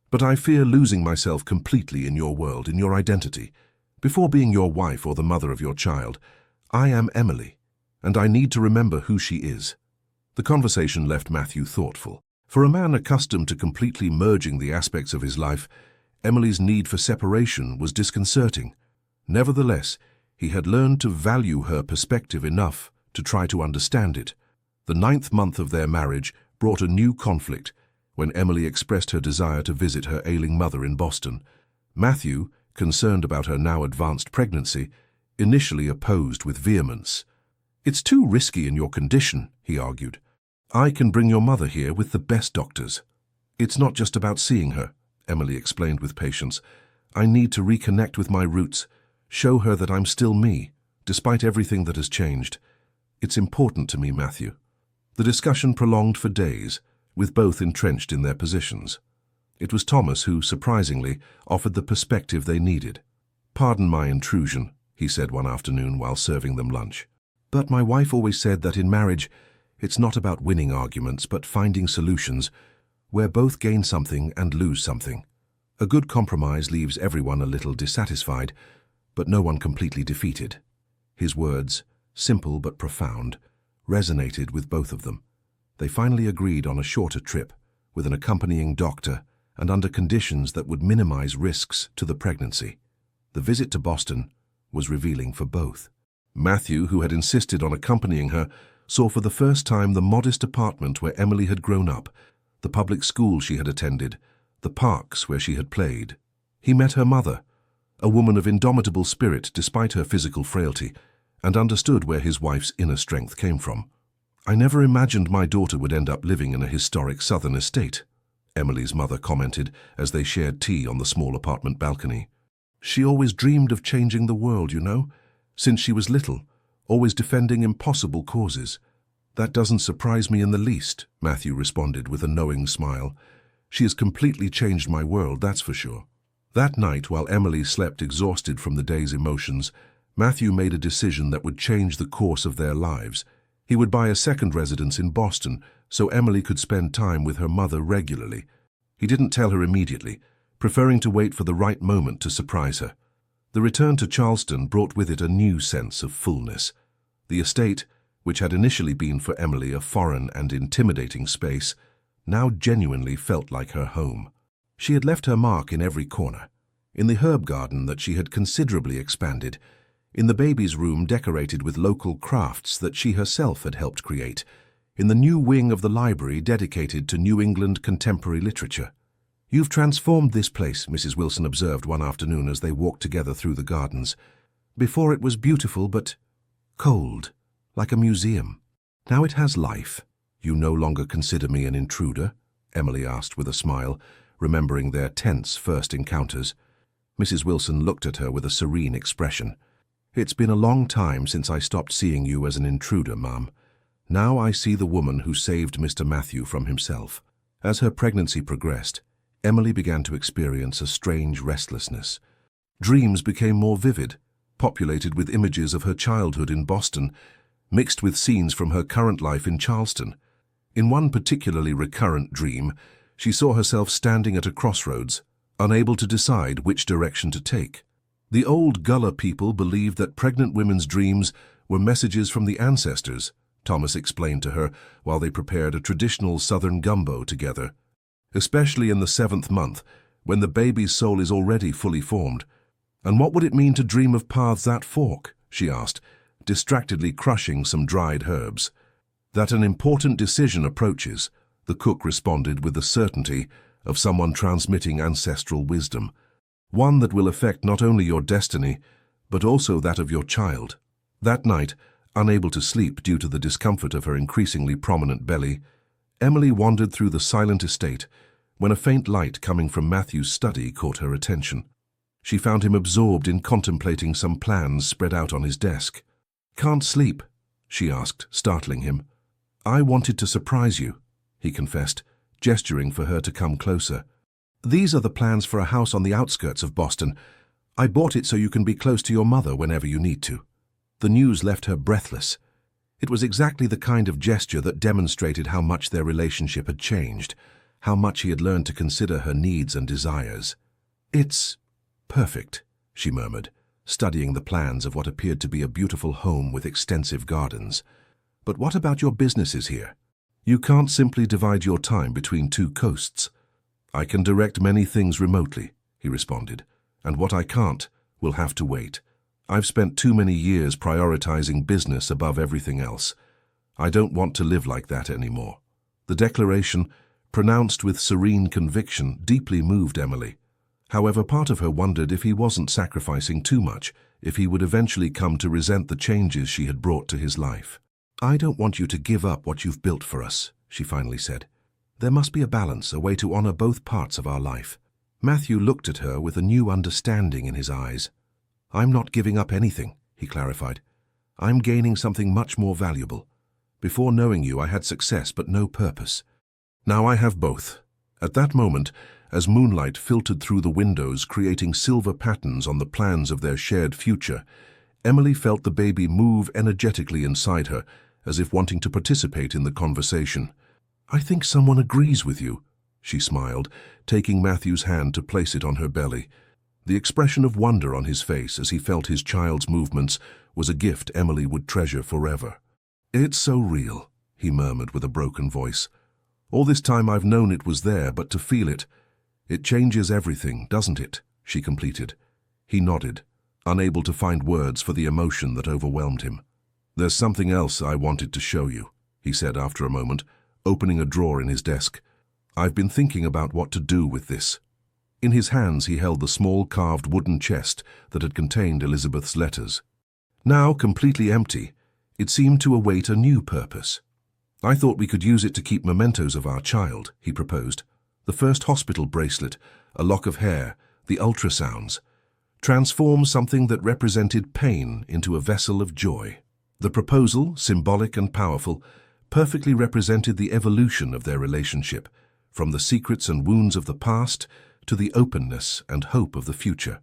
"But I fear losing myself completely in your world, in your identity. Before being your wife or the mother of your child, I am Emily, and I need to remember who she is." The conversation left Matthew thoughtful. For a man accustomed to completely merging the aspects of his life, Emily's need for separation was disconcerting. Nevertheless, he had learned to value her perspective enough to try to understand it. The 9th month of their marriage brought a new conflict when Emily expressed her desire to visit her ailing mother in Boston. Matthew, concerned about her now advanced pregnancy, initially opposed with vehemence. "It's too risky in your condition," he argued. "I can bring your mother here with the best doctors." "It's not just about seeing her," Emily explained with patience. "I need to reconnect with my roots, show her that I'm still me, despite everything that has changed. It's important to me, Matthew." The discussion prolonged for days, with both entrenched in their positions. It was Thomas who, surprisingly, offered the perspective they needed. "Pardon my intrusion," he said one afternoon while serving them lunch. "But my wife always said that in marriage, it's not about winning arguments, but finding solutions where both gain something and lose something. A good compromise leaves everyone a little dissatisfied, but no one completely defeated." His words, simple but profound, resonated with both of them. They finally agreed on a shorter trip, with an accompanying doctor, and under conditions that would minimize risks to the pregnancy. The visit to Boston was revealing for both. Matthew, who had insisted on accompanying her, saw for the first time the modest apartment where Emily had grown up, the public school she had attended, the parks where she had played. He met her mother, a woman of indomitable spirit despite her physical frailty, and understood where his wife's inner strength came from. "I never imagined my daughter would end up living in a historic southern estate," Emily's mother commented as they shared tea on the small apartment balcony. "She always dreamed of changing the world, you know, since she was little, always defending impossible causes." "That doesn't surprise me in the least," Matthew responded with a knowing smile. "She has completely changed my world, that's for sure." That night, while Emily slept exhausted from the day's emotions, Matthew made a decision that would change the course of their lives. He would buy a second residence in Boston so Emily could spend time with her mother regularly. He didn't tell her immediately, preferring to wait for the right moment to surprise her. The return to Charleston brought with it a new sense of fullness. The estate, which had initially been for Emily a foreign and intimidating space, now genuinely felt like her home. She had left her mark in every corner, in the herb garden that she had considerably expanded, in the baby's room decorated with local crafts that she herself had helped create, in the new wing of the library dedicated to New England contemporary literature. "You've transformed this place," Mrs. Wilson observed one afternoon as they walked together through the gardens. "Before it was beautiful but cold, like a museum. Now it has life." "You no longer consider me an intruder?" Emily asked with a smile, remembering their tense first encounters. Mrs. Wilson looked at her with a serene expression. "It's been a long time since I stopped seeing you as an intruder, Ma'am. Now I see the woman who saved Mr. Matthew from himself." As her pregnancy progressed, Emily began to experience a strange restlessness. Dreams became more vivid, populated with images of her childhood in Boston, mixed with scenes from her current life in Charleston. In one particularly recurrent dream, she saw herself standing at a crossroads, unable to decide which direction to take. The old Gullah people believed that pregnant women's dreams were messages from the ancestors, Thomas explained to her while they prepared a traditional Southern gumbo together. "Especially in the 7th month, when the baby's soul is already fully formed. And what would it mean to dream of paths that fork?" she asked, distractedly crushing some dried herbs. "That an important decision approaches," the cook responded with the certainty of someone transmitting ancestral wisdom. "One that will affect not only your destiny, but also that of your child." That night, unable to sleep due to the discomfort of her increasingly prominent belly, Emily wandered through the silent estate when a faint light coming from Matthew's study caught her attention. She found him absorbed in contemplating some plans spread out on his desk. "Can't sleep?" she asked, startling him. "I wanted to surprise you," he confessed, gesturing for her to come closer. "These are the plans for a house on the outskirts of Boston. I bought it so you can be close to your mother whenever you need to." The news left her breathless. It was exactly the kind of gesture that demonstrated how much their relationship had changed, how much he had learned to consider her needs and desires. "It's perfect," she murmured, studying the plans of what appeared to be a beautiful home with extensive gardens. "But what about your businesses here? You can't simply divide your time between two coasts." "I can direct many things remotely," he responded, "and what I can't will have to wait. I've spent too many years prioritizing business above everything else. I don't want to live like that anymore." The declaration, pronounced with serene conviction, deeply moved Emily. However, part of her wondered if he wasn't sacrificing too much, if he would eventually come to resent the changes she had brought to his life. "I don't want you to give up what you've built for us," she finally said. "There must be a balance, a way to honor both parts of our life." Matthew looked at her with a new understanding in his eyes. "I'm not giving up anything," he clarified. "I'm gaining something much more valuable. Before knowing you, I had success but no purpose. Now I have both." At that moment, as moonlight filtered through the windows, creating silver patterns on the plans of their shared future, Emily felt the baby move energetically inside her, as if wanting to participate in the conversation. "I think someone agrees with you," she smiled, taking Matthew's hand to place it on her belly. The expression of wonder on his face as he felt his child's movements was a gift Emily would treasure forever. "It's so real," he murmured with a broken voice. "All this time I've known it was there, but to feel it, it changes everything, doesn't it?" she completed. He nodded, unable to find words for the emotion that overwhelmed him. "There's something else I wanted to show you," he said after a moment, opening a drawer in his desk. "I've been thinking about what to do with this." In his hands he held the small carved wooden chest that had contained Elizabeth's letters. Now completely empty, it seemed to await a new purpose. "I thought we could use it to keep mementos of our child," he proposed. "The first hospital bracelet, a lock of hair, the ultrasounds. Transform something that represented pain into a vessel of joy." The proposal, symbolic and powerful, perfectly represented the evolution of their relationship, from the secrets and wounds of the past to the openness and hope of the future.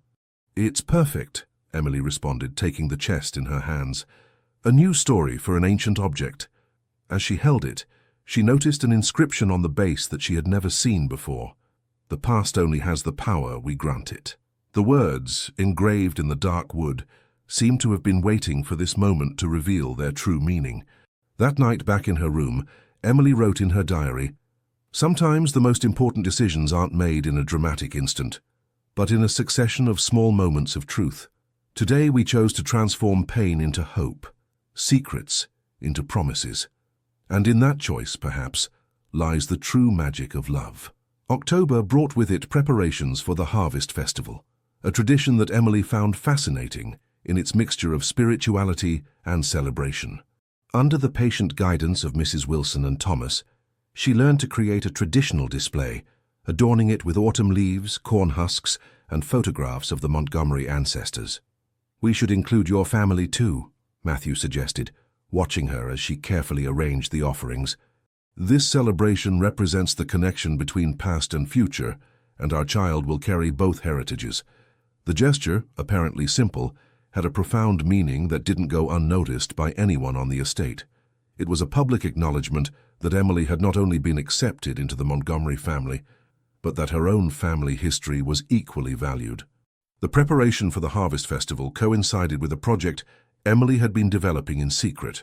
"It's perfect," Emily responded, taking the chest in her hands. "A new story for an ancient object." As she held it, she noticed an inscription on the base that she had never seen before. "The past only has the power we grant it." The words, engraved in the dark wood, seemed to have been waiting for this moment to reveal their true meaning. That night back in her room, Emily wrote in her diary, "Sometimes the most important decisions aren't made in a dramatic instant, but in a succession of small moments of truth. Today we chose to transform pain into hope, secrets into promises. And in that choice, perhaps, lies the true magic of love." October brought with it preparations for the Harvest Festival, a tradition that Emily found fascinating in its mixture of spirituality and celebration. Under the patient guidance of Mrs. Wilson and Thomas, she learned to create a traditional display, adorning it with autumn leaves, corn husks, and photographs of the Montgomery ancestors. "We should include your family too," Matthew suggested, watching her as she carefully arranged the offerings. "This celebration represents the connection between past and future, and our child will carry both heritages." The gesture, apparently simple, had a profound meaning that didn't go unnoticed by anyone on the estate. It was a public acknowledgement that Emily had not only been accepted into the Montgomery family, but that her own family history was equally valued. The preparation for the Harvest Festival coincided with a project Emily had been developing in secret: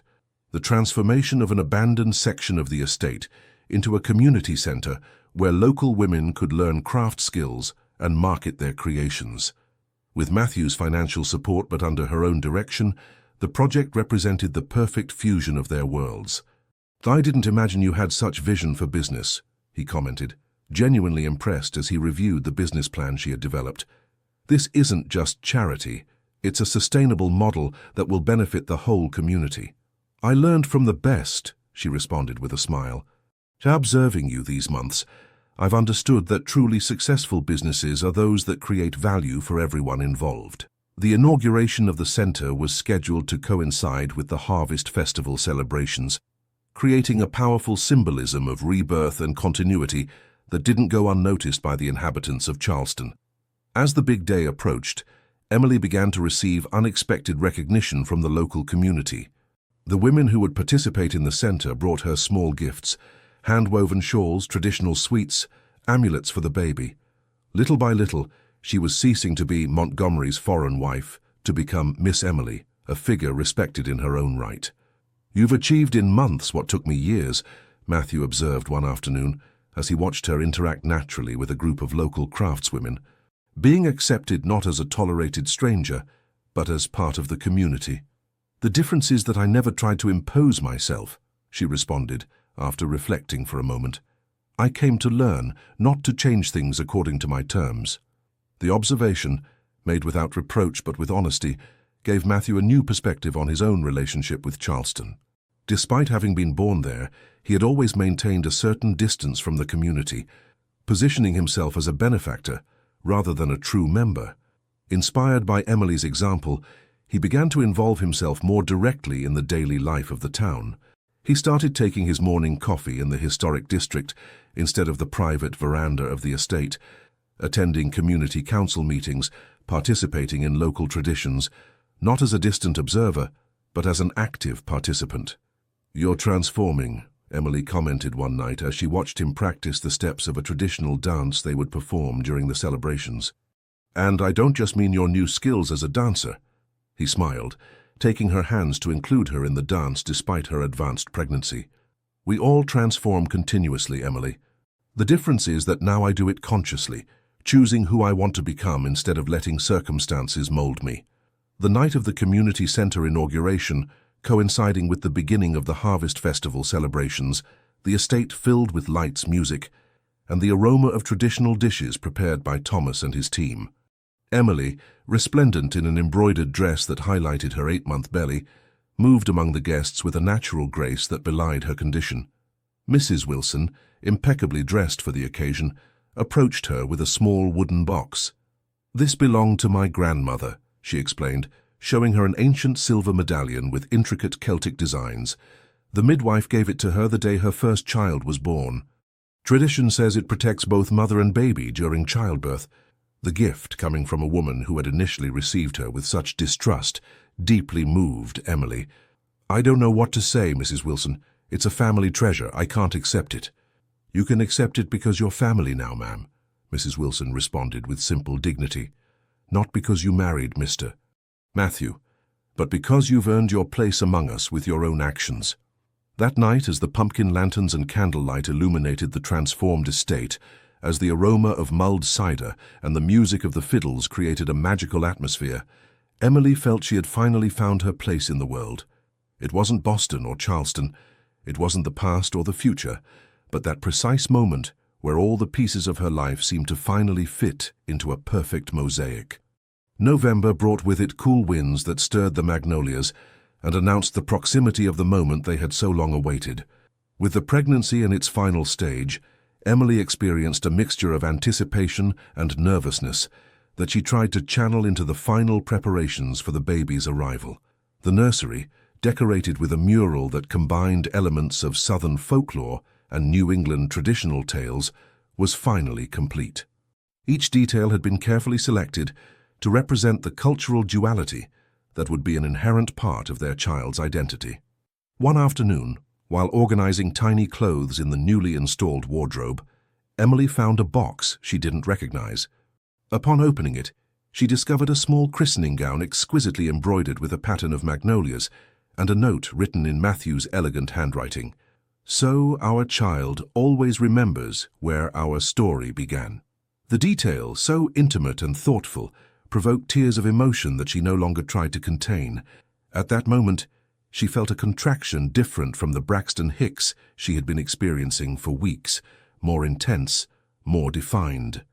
the transformation of an abandoned section of the estate into a community centre where local women could learn craft skills and market their creations. With Matthew's financial support but under her own direction, the project represented the perfect fusion of their worlds. "I didn't imagine you had such vision for business," he commented, genuinely impressed as he reviewed the business plan she had developed. "This isn't just charity, it's a sustainable model that will benefit the whole community." "I learned from the best," she responded with a smile. "Observing you these months, I've understood that truly successful businesses are those that create value for everyone involved." The inauguration of the center was scheduled to coincide with the Harvest Festival celebrations, creating a powerful symbolism of rebirth and continuity that didn't go unnoticed by the inhabitants of Charleston. As the big day approached, Emily began to receive unexpected recognition from the local community. The women who would participate in the center brought her small gifts: hand-woven shawls, traditional sweets, amulets for the baby. Little by little, she was ceasing to be Montgomery's foreign wife to become Miss Emily, a figure respected in her own right. "You've achieved in months what took me years," Matthew observed one afternoon as he watched her interact naturally with a group of local craftswomen, being accepted not as a tolerated stranger, but as part of the community. "The difference is that I never tried to impose myself," she responded, after reflecting for a moment. "I came to learn, not to change things according to my terms." The observation, made without reproach but with honesty, gave Matthew a new perspective on his own relationship with Charleston. Despite having been born there, he had always maintained a certain distance from the community, positioning himself as a benefactor rather than a true member. Inspired by Emily's example, he began to involve himself more directly in the daily life of the town. He started taking his morning coffee in the historic district instead of the private veranda of the estate, attending community council meetings, participating in local traditions, not as a distant observer, but as an active participant. "You're transforming," Emily commented one night as she watched him practice the steps of a traditional dance they would perform during the celebrations. "And I don't just mean your new skills as a dancer." He smiled, taking her hands to include her in the dance despite her advanced pregnancy. "We all transform continuously, Emily. The difference is that now I do it consciously, choosing who I want to become instead of letting circumstances mold me. The night of the community center inauguration, coinciding with the beginning of the Harvest Festival celebrations, the estate filled with lights, music, and the aroma of traditional dishes prepared by Thomas and his team. Emily, resplendent in an embroidered dress that highlighted her 8-month belly, moved among the guests with a natural grace that belied her condition. Mrs. Wilson, impeccably dressed for the occasion, approached her with a small wooden box. "This belonged to my grandmother," she explained, showing her an ancient silver medallion with intricate Celtic designs. "The midwife gave it to her the day her first child was born. Tradition says it protects both mother and baby during childbirth." The gift, coming from a woman who had initially received her with such distrust, deeply moved Emily. "I don't know what to say, Mrs. Wilson. It's a family treasure. I can't accept it." "You can accept it because you're family now, ma'am," Mrs. Wilson responded with simple dignity. "Not because you married Mr. Matthew, but because you've earned your place among us with your own actions." That night, as the pumpkin lanterns and candlelight illuminated the transformed estate, as the aroma of mulled cider and the music of the fiddles created a magical atmosphere, Emily felt she had finally found her place in the world. It wasn't Boston or Charleston, it wasn't the past or the future, but that precise moment where all the pieces of her life seemed to finally fit into a perfect mosaic. November brought with it cool winds that stirred the magnolias and announced the proximity of the moment they had so long awaited. With the pregnancy in its final stage, Emily experienced a mixture of anticipation and nervousness that she tried to channel into the final preparations for the baby's arrival. The nursery, decorated with a mural that combined elements of Southern folklore and New England traditional tales, was finally complete. Each detail had been carefully selected to represent the cultural duality that would be an inherent part of their child's identity. One afternoon, while organizing tiny clothes in the newly installed wardrobe, Emily found a box she didn't recognize. Upon opening it, she discovered a small christening gown exquisitely embroidered with a pattern of magnolias and a note written in Matthew's elegant handwriting. "So our child always remembers where our story began." The detail, so intimate and thoughtful, provoked tears of emotion that she no longer tried to contain. At that moment, she felt a contraction different from the Braxton Hicks she had been experiencing for weeks, more intense, more defined.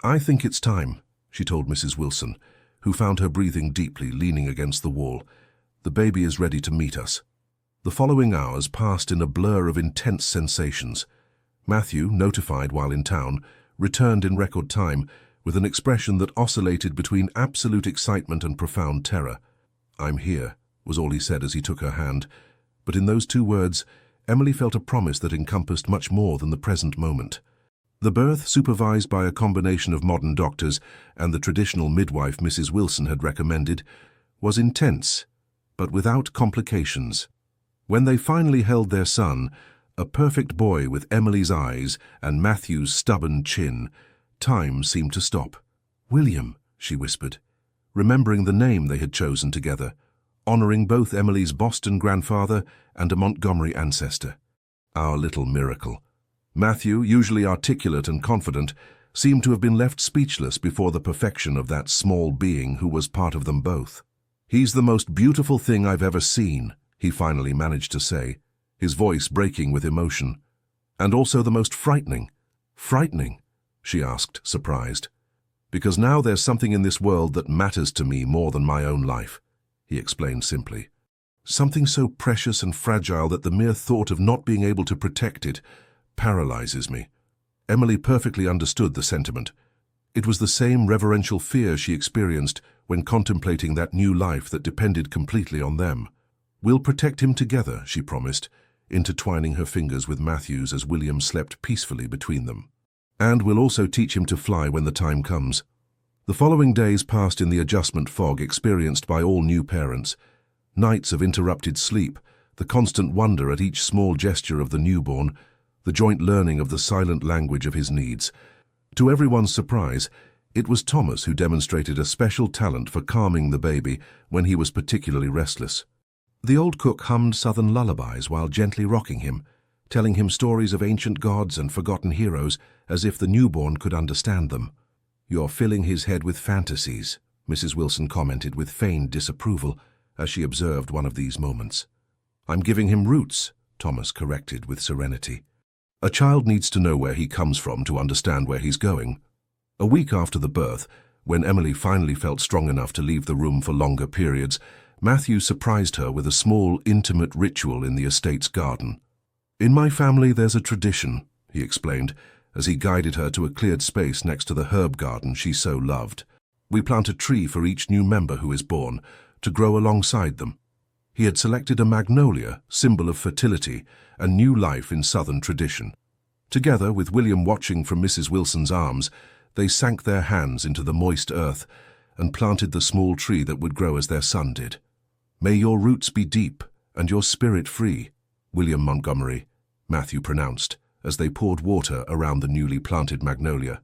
"I think it's time," she told Mrs. Wilson, who found her breathing deeply, leaning against the wall. "The baby is ready to meet us." The following hours passed in a blur of intense sensations. Matthew, notified while in town, returned in record time with an expression that oscillated between absolute excitement and profound terror. "I'm here," was all he said as he took her hand, but in those two words, Emily felt a promise that encompassed much more than the present moment. The birth, supervised by a combination of modern doctors and the traditional midwife Mrs. Wilson had recommended, was intense, but without complications. When they finally held their son, a perfect boy with Emily's eyes and Matthew's stubborn chin, time seemed to stop. "William," she whispered, remembering the name they had chosen together, honoring both Emily's Boston grandfather and a Montgomery ancestor. Our little miracle. Matthew, usually articulate and confident, seemed to have been left speechless before the perfection of that small being who was part of them both. "He's the most beautiful thing I've ever seen," he finally managed to say, his voice breaking with emotion. "And also the most frightening." "Frightening?" she asked, surprised. "Because now there's something in this world that matters to me more than my own life," he explained simply. "Something so precious and fragile that the mere thought of not being able to protect it paralyzes me." Emily perfectly understood the sentiment. It was the same reverential fear she experienced when contemplating that new life that depended completely on them. "We'll protect him together," she promised, intertwining her fingers with Matthew's as William slept peacefully between them. "And we'll also teach him to fly when the time comes." The following days passed in the adjustment fog experienced by all new parents. Nights of interrupted sleep, the constant wonder at each small gesture of the newborn, the joint learning of the silent language of his needs. To everyone's surprise, it was Thomas who demonstrated a special talent for calming the baby when he was particularly restless. The old cook hummed southern lullabies while gently rocking him, telling him stories of ancient gods and forgotten heroes as if the newborn could understand them. "You're filling his head with fantasies," Mrs. Wilson commented with feigned disapproval as she observed one of these moments. "I'm giving him roots," Thomas corrected with serenity. "A child needs to know where he comes from to understand where he's going." A week after the birth, when Emily finally felt strong enough to leave the room for longer periods, Matthew surprised her with a small, intimate ritual in the estate's garden. "In my family there's a tradition," he explained, as he guided her to a cleared space next to the herb garden she so loved. "We plant a tree for each new member who is born, to grow alongside them." He had selected a magnolia, symbol of fertility and new life in Southern tradition. Together, with William watching from Mrs. Wilson's arms, they sank their hands into the moist earth and planted the small tree that would grow as their son did. "May your roots be deep and your spirit free, William Montgomery," Matthew pronounced, as they poured water around the newly planted magnolia.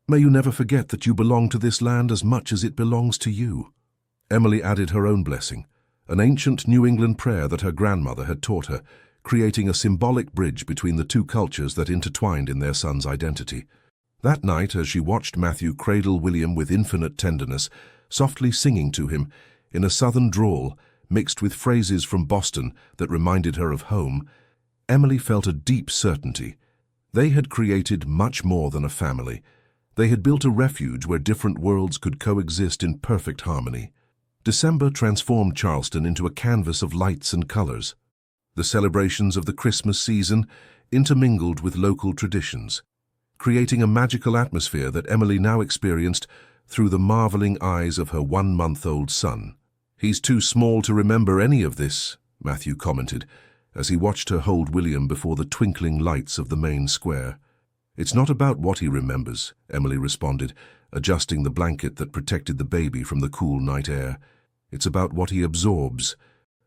"May you never forget that you belong to this land as much as it belongs to you." Emily added her own blessing, an ancient New England prayer that her grandmother had taught her, creating a symbolic bridge between the two cultures that intertwined in their son's identity. That night, as she watched Matthew cradle William with infinite tenderness, softly singing to him, in a southern drawl, mixed with phrases from Boston that reminded her of home, Emily felt a deep certainty. They had created much more than a family. They had built a refuge where different worlds could coexist in perfect harmony. December transformed Charleston into a canvas of lights and colors. The celebrations of the Christmas season intermingled with local traditions, creating a magical atmosphere that Emily now experienced through the marveling eyes of her 1-month-old son. "He's too small to remember any of this," Matthew commented, as he watched her hold William before the twinkling lights of the main square. "It's not about what he remembers," Emily responded, adjusting the blanket that protected the baby from the cool night air. "It's about what he absorbs.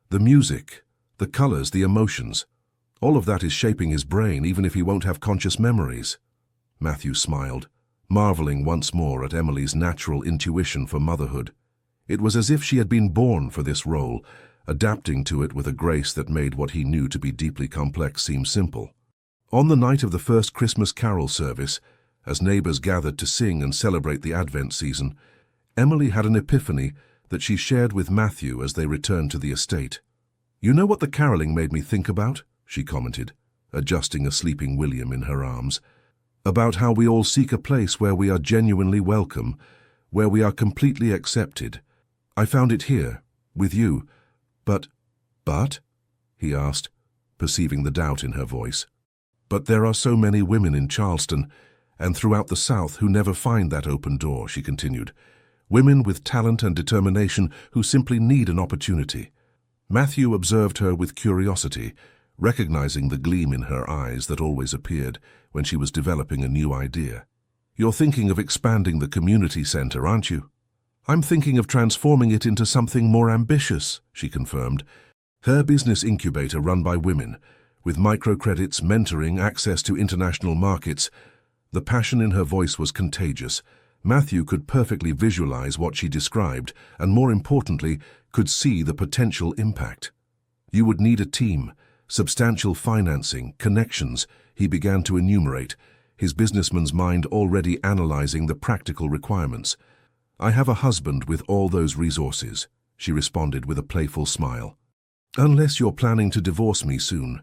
The music, the colors, the emotions. All of that is shaping his brain, even if he won't have conscious memories." Matthew smiled, marveling once more at Emily's natural intuition for motherhood. It was as if she had been born for this role, adapting to it with a grace that made what he knew to be deeply complex seem simple. On the night of the first Christmas carol service, as neighbors gathered to sing and celebrate the Advent season, Emily had an epiphany that she shared with Matthew as they returned to the estate. "You know what the caroling made me think about?" she commented, adjusting a sleeping William in her arms. "About how we all seek a place where we are genuinely welcome, where we are completely accepted. I found it here, with you. But, he asked, perceiving the doubt in her voice. "But there are so many women in Charleston and throughout the South who never find that open door," she continued. "Women with talent and determination who simply need an opportunity." Matthew observed her with curiosity, recognizing the gleam in her eyes that always appeared when she was developing a new idea. "You're thinking of expanding the community center, aren't you?" "I'm thinking of transforming it into something more ambitious," she confirmed. Her business incubator run by women, with microcredits, mentoring, access to international markets. The passion in her voice was contagious. Matthew could perfectly visualize what she described and, more importantly, could see the potential impact. "You would need a team, substantial financing, connections," he began to enumerate, his businessman's mind already analyzing the practical requirements. "I have a husband with all those resources," she responded with a playful smile. "Unless you're planning to divorce me soon."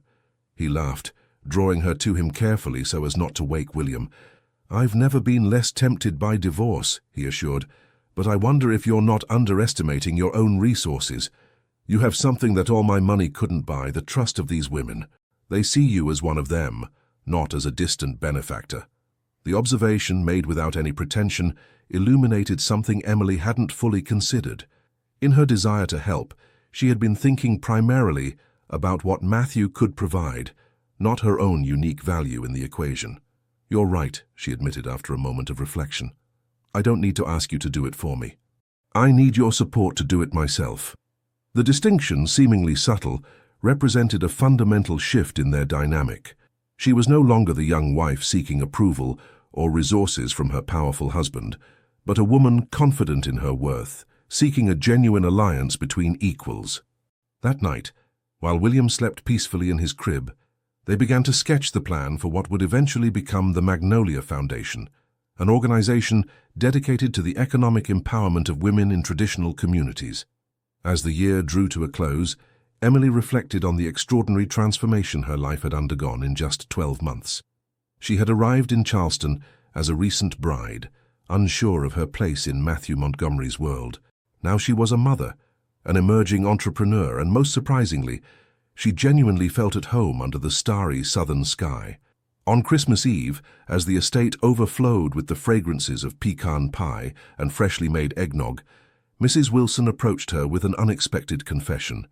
He laughed, drawing her to him carefully so as not to wake William. "I've never been less tempted by divorce," he assured, "but I wonder if you're not underestimating your own resources. You have something that all my money couldn't buy, the trust of these women. They see you as one of them, not as a distant benefactor." The observation, made without any pretension, illuminated something Emily hadn't fully considered. In her desire to help, she had been thinking primarily about what Matthew could provide, not her own unique value in the equation. "You're right," she admitted after a moment of reflection. "I don't need to ask you to do it for me. I need your support to do it myself." The distinction, seemingly subtle, represented a fundamental shift in their dynamic. She was no longer the young wife seeking approval or resources from her powerful husband, but a woman confident in her worth, seeking a genuine alliance between equals. That night, while William slept peacefully in his crib, they began to sketch the plan for what would eventually become the Magnolia Foundation, an organization dedicated to the economic empowerment of women in traditional communities. As the year drew to a close, Emily reflected on the extraordinary transformation her life had undergone in just 12 months. She had arrived in Charleston as a recent bride, unsure of her place in Matthew Montgomery's world. Now she was a mother, an emerging entrepreneur, and most surprisingly, she genuinely felt at home under the starry southern sky. On Christmas Eve, as the estate overflowed with the fragrances of pecan pie and freshly made eggnog, Mrs. Wilson approached her with an unexpected confession.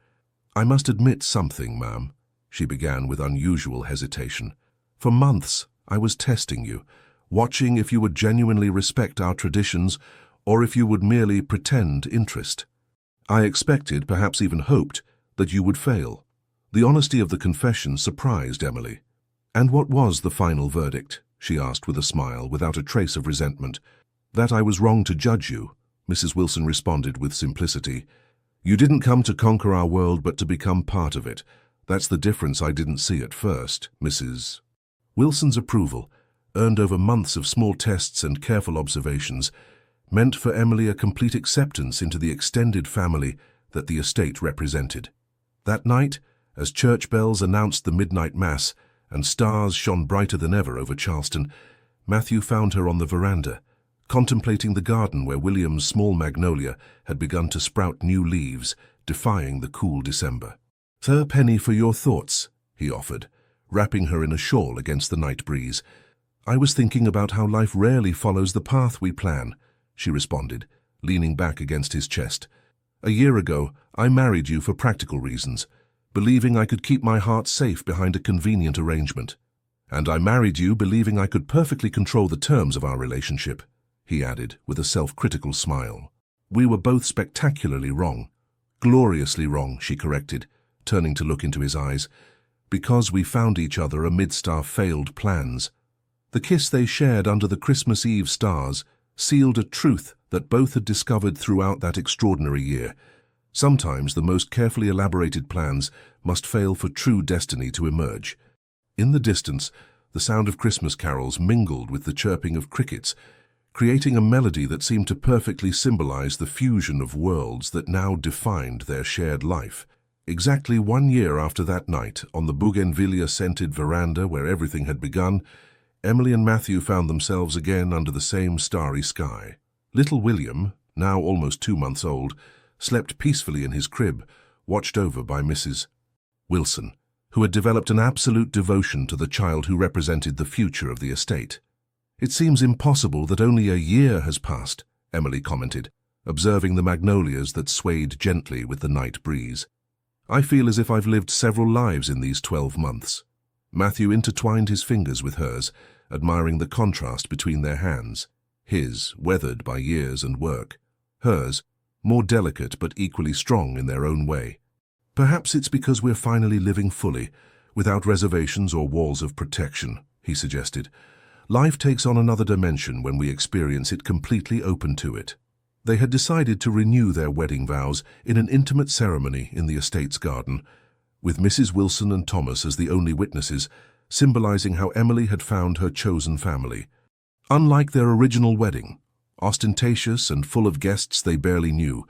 "I must admit something, ma'am," she began with unusual hesitation. "For months, I was testing you, watching if you would genuinely respect our traditions or if you would merely pretend interest. I expected, perhaps even hoped, that you would fail." The honesty of the confession surprised Emily. "And what was the final verdict?" she asked with a smile, without a trace of resentment. "That I was wrong to judge you," Mrs. Wilson responded with simplicity. "You didn't come to conquer our world, but to become part of it. That's the difference I didn't see at first." Mrs. Wilson's approval, earned over months of small tests and careful observations, meant for Emily a complete acceptance into the extended family that the estate represented. That night, as church bells announced the midnight mass and stars shone brighter than ever over Charleston, Matthew found her on the veranda, contemplating the garden where William's small magnolia had begun to sprout new leaves, defying the cool December. "A penny for your thoughts," he offered, wrapping her in a shawl against the night breeze. "I was thinking about how life rarely follows the path we plan," she responded, leaning back against his chest. "A year ago, I married you for practical reasons, believing I could keep my heart safe behind a convenient arrangement. And I married you believing I could perfectly control the terms of our relationship," he added with a self-critical smile. "We were both spectacularly wrong. Gloriously wrong," she corrected, turning to look into his eyes, "because we found each other amidst our failed plans." The kiss they shared under the Christmas Eve stars sealed a truth that both had discovered throughout that extraordinary year. Sometimes the most carefully elaborated plans must fail for true destiny to emerge. In the distance, the sound of Christmas carols mingled with the chirping of crickets, creating a melody that seemed to perfectly symbolize the fusion of worlds that now defined their shared life. Exactly 1 year after that night, on the bougainvillea-scented veranda where everything had begun, Emily and Matthew found themselves again under the same starry sky. Little William, now almost 2 months old, slept peacefully in his crib, watched over by Mrs. Wilson, who had developed an absolute devotion to the child who represented the future of the estate. "It seems impossible that only a year has passed," Emily commented, observing the magnolias that swayed gently with the night breeze. "I feel as if I've lived several lives in these 12 months. Matthew intertwined his fingers with hers, admiring the contrast between their hands, his weathered by years and work, hers more delicate but equally strong in their own way. "Perhaps it's because we're finally living fully, without reservations or walls of protection," he suggested. "Life takes on another dimension when we experience it completely open to it." They had decided to renew their wedding vows in an intimate ceremony in the estate's garden, with Mrs. Wilson and Thomas as the only witnesses, symbolizing how Emily had found her chosen family. Unlike their original wedding, ostentatious and full of guests they barely knew,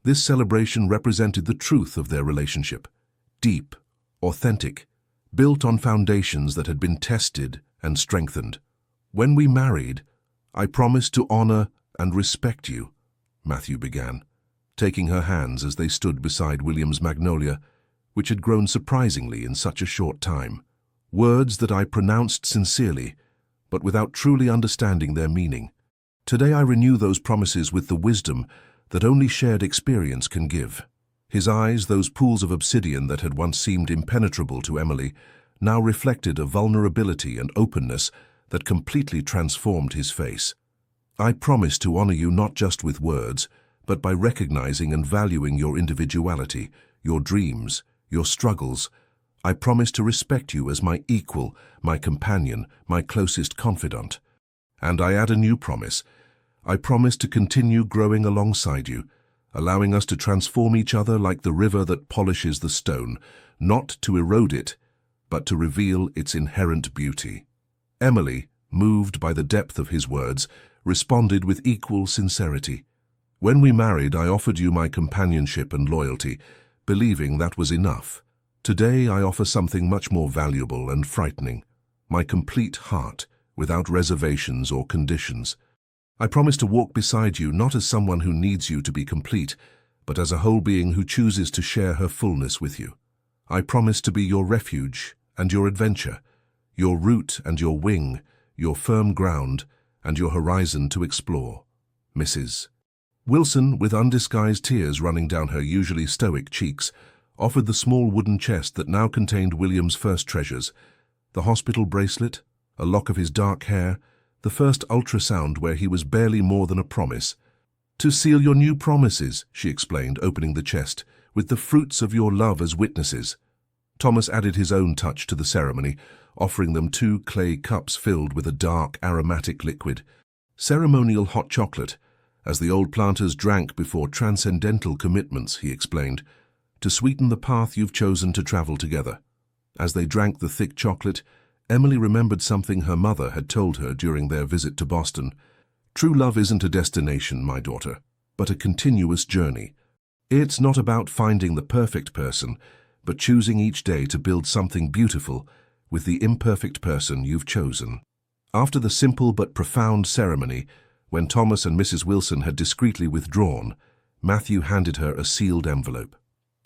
this celebration represented the truth of their relationship, deep, authentic, built on foundations that had been tested and strengthened. "When we married, I promised to honor and respect you," Matthew began, taking her hands as they stood beside William's magnolia, which had grown surprisingly in such a short time. "Words that I pronounced sincerely, but without truly understanding their meaning. Today I renew those promises with the wisdom that only shared experience can give." His eyes, those pools of obsidian that had once seemed impenetrable to Emily, now reflected a vulnerability and openness that completely transformed his face. "I promise to honor you not just with words, but by recognizing and valuing your individuality, your dreams, your struggles. I promise to respect you as my equal, my companion, my closest confidant. And I add a new promise. I promise to continue growing alongside you, allowing us to transform each other like the river that polishes the stone, not to erode it, but to reveal its inherent beauty." Emily, moved by the depth of his words, responded with equal sincerity. "When we married, I offered you my companionship and loyalty, believing that was enough. Today, I offer something much more valuable and frightening, my complete heart, without reservations or conditions. I promise to walk beside you not as someone who needs you to be complete, but as a whole being who chooses to share her fullness with you. I promise to be your refuge and your adventure, your root and your wing, your firm ground and your horizon to explore. Mrs. Wilson, with undisguised tears running down her usually stoic cheeks, offered the small wooden chest that now contained William's first treasures, the hospital bracelet, a lock of his dark hair, the first ultrasound where he was barely more than a promise. "To seal your new promises," she explained, opening the chest, "with the fruits of your love as witnesses." Thomas added his own touch to the ceremony, offering them 2 clay cups filled with a dark, aromatic liquid. "Ceremonial hot chocolate, as the old planters drank before transcendental commitments," he explained, "to sweeten the path you've chosen to travel together." As they drank the thick chocolate, Emily remembered something her mother had told her during their visit to Boston. "True love isn't a destination, my daughter, but a continuous journey. It's not about finding the perfect person, but choosing each day to build something beautiful with the imperfect person you've chosen." After the simple but profound ceremony, when Thomas and Mrs. Wilson had discreetly withdrawn, Matthew handed her a sealed envelope.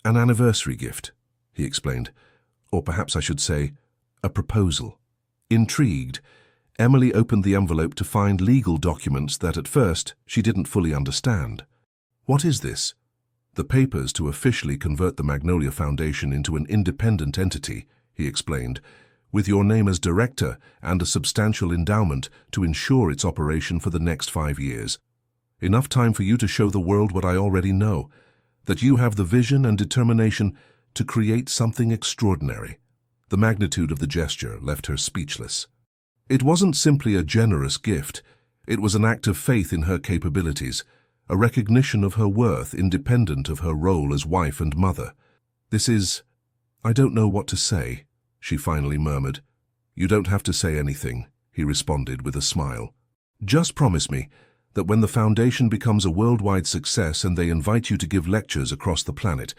"An anniversary gift," he explained, "or perhaps I should say, a proposal." Intrigued, Emily opened the envelope to find legal documents that at first she didn't fully understand. "What is this?" "The papers to officially convert the Magnolia Foundation into an independent entity," he explained, "with your name as director and a substantial endowment to ensure its operation for the next 5 years. Enough time for you to show the world what I already know, that you have the vision and determination to create something extraordinary." The magnitude of the gesture left her speechless. It wasn't simply a generous gift. It was an act of faith in her capabilities, a recognition of her worth independent of her role as wife and mother. I don't know what to say," she finally murmured. "You don't have to say anything," he responded with a smile. "Just promise me that when the foundation becomes a worldwide success and they invite you to give lectures across the planet,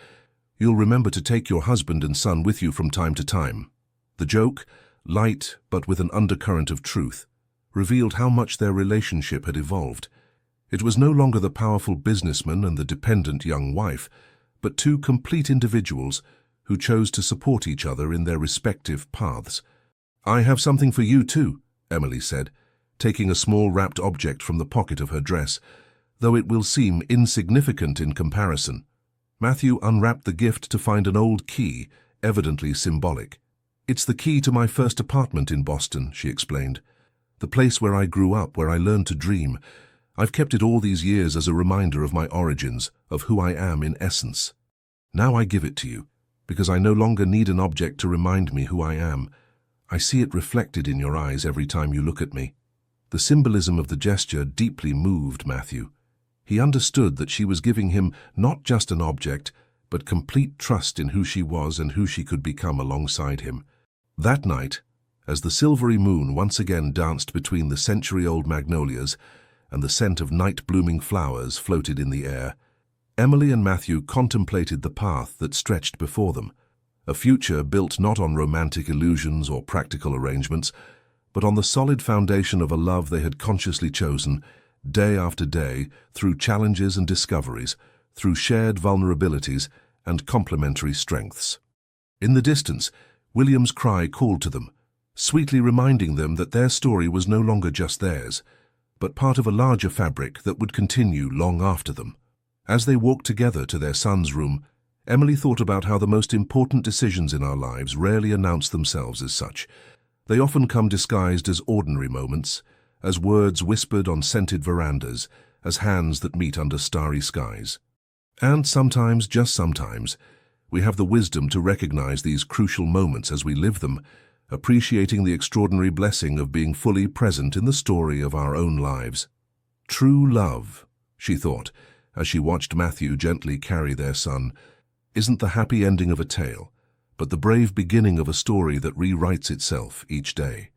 you'll remember to take your husband and son with you from time to time." The joke, light but with an undercurrent of truth, revealed how much their relationship had evolved. It was no longer the powerful businessman and the dependent young wife, but 2 complete individuals who chose to support each other in their respective paths. "I have something for you too," Emily said, taking a small wrapped object from the pocket of her dress, "though it will seem insignificant in comparison." Matthew unwrapped the gift to find an old key, evidently symbolic. "It's the key to my first apartment in Boston," she explained. "The place where I grew up, where I learned to dream. I've kept it all these years as a reminder of my origins, of who I am in essence. Now I give it to you, because I no longer need an object to remind me who I am. I see it reflected in your eyes every time you look at me." The symbolism of the gesture deeply moved Matthew. He understood that she was giving him not just an object, but complete trust in who she was and who she could become alongside him. That night, as the silvery moon once again danced between the century-old magnolias and the scent of night-blooming flowers floated in the air, Emily and Matthew contemplated the path that stretched before them, a future built not on romantic illusions or practical arrangements, but on the solid foundation of a love they had consciously chosen, day after day, through challenges and discoveries, through shared vulnerabilities and complementary strengths. In the distance, William's cry called to them, sweetly reminding them that their story was no longer just theirs, but part of a larger fabric that would continue long after them. As they walked together to their son's room, Emily thought about how the most important decisions in our lives rarely announce themselves as such. They often come disguised as ordinary moments, as words whispered on scented verandas, as hands that meet under starry skies. And sometimes, just sometimes, we have the wisdom to recognize these crucial moments as we live them, appreciating the extraordinary blessing of being fully present in the story of our own lives. True love, she thought, as she watched Matthew gently carry their son, isn't the happy ending of a tale, but the brave beginning of a story that rewrites itself each day.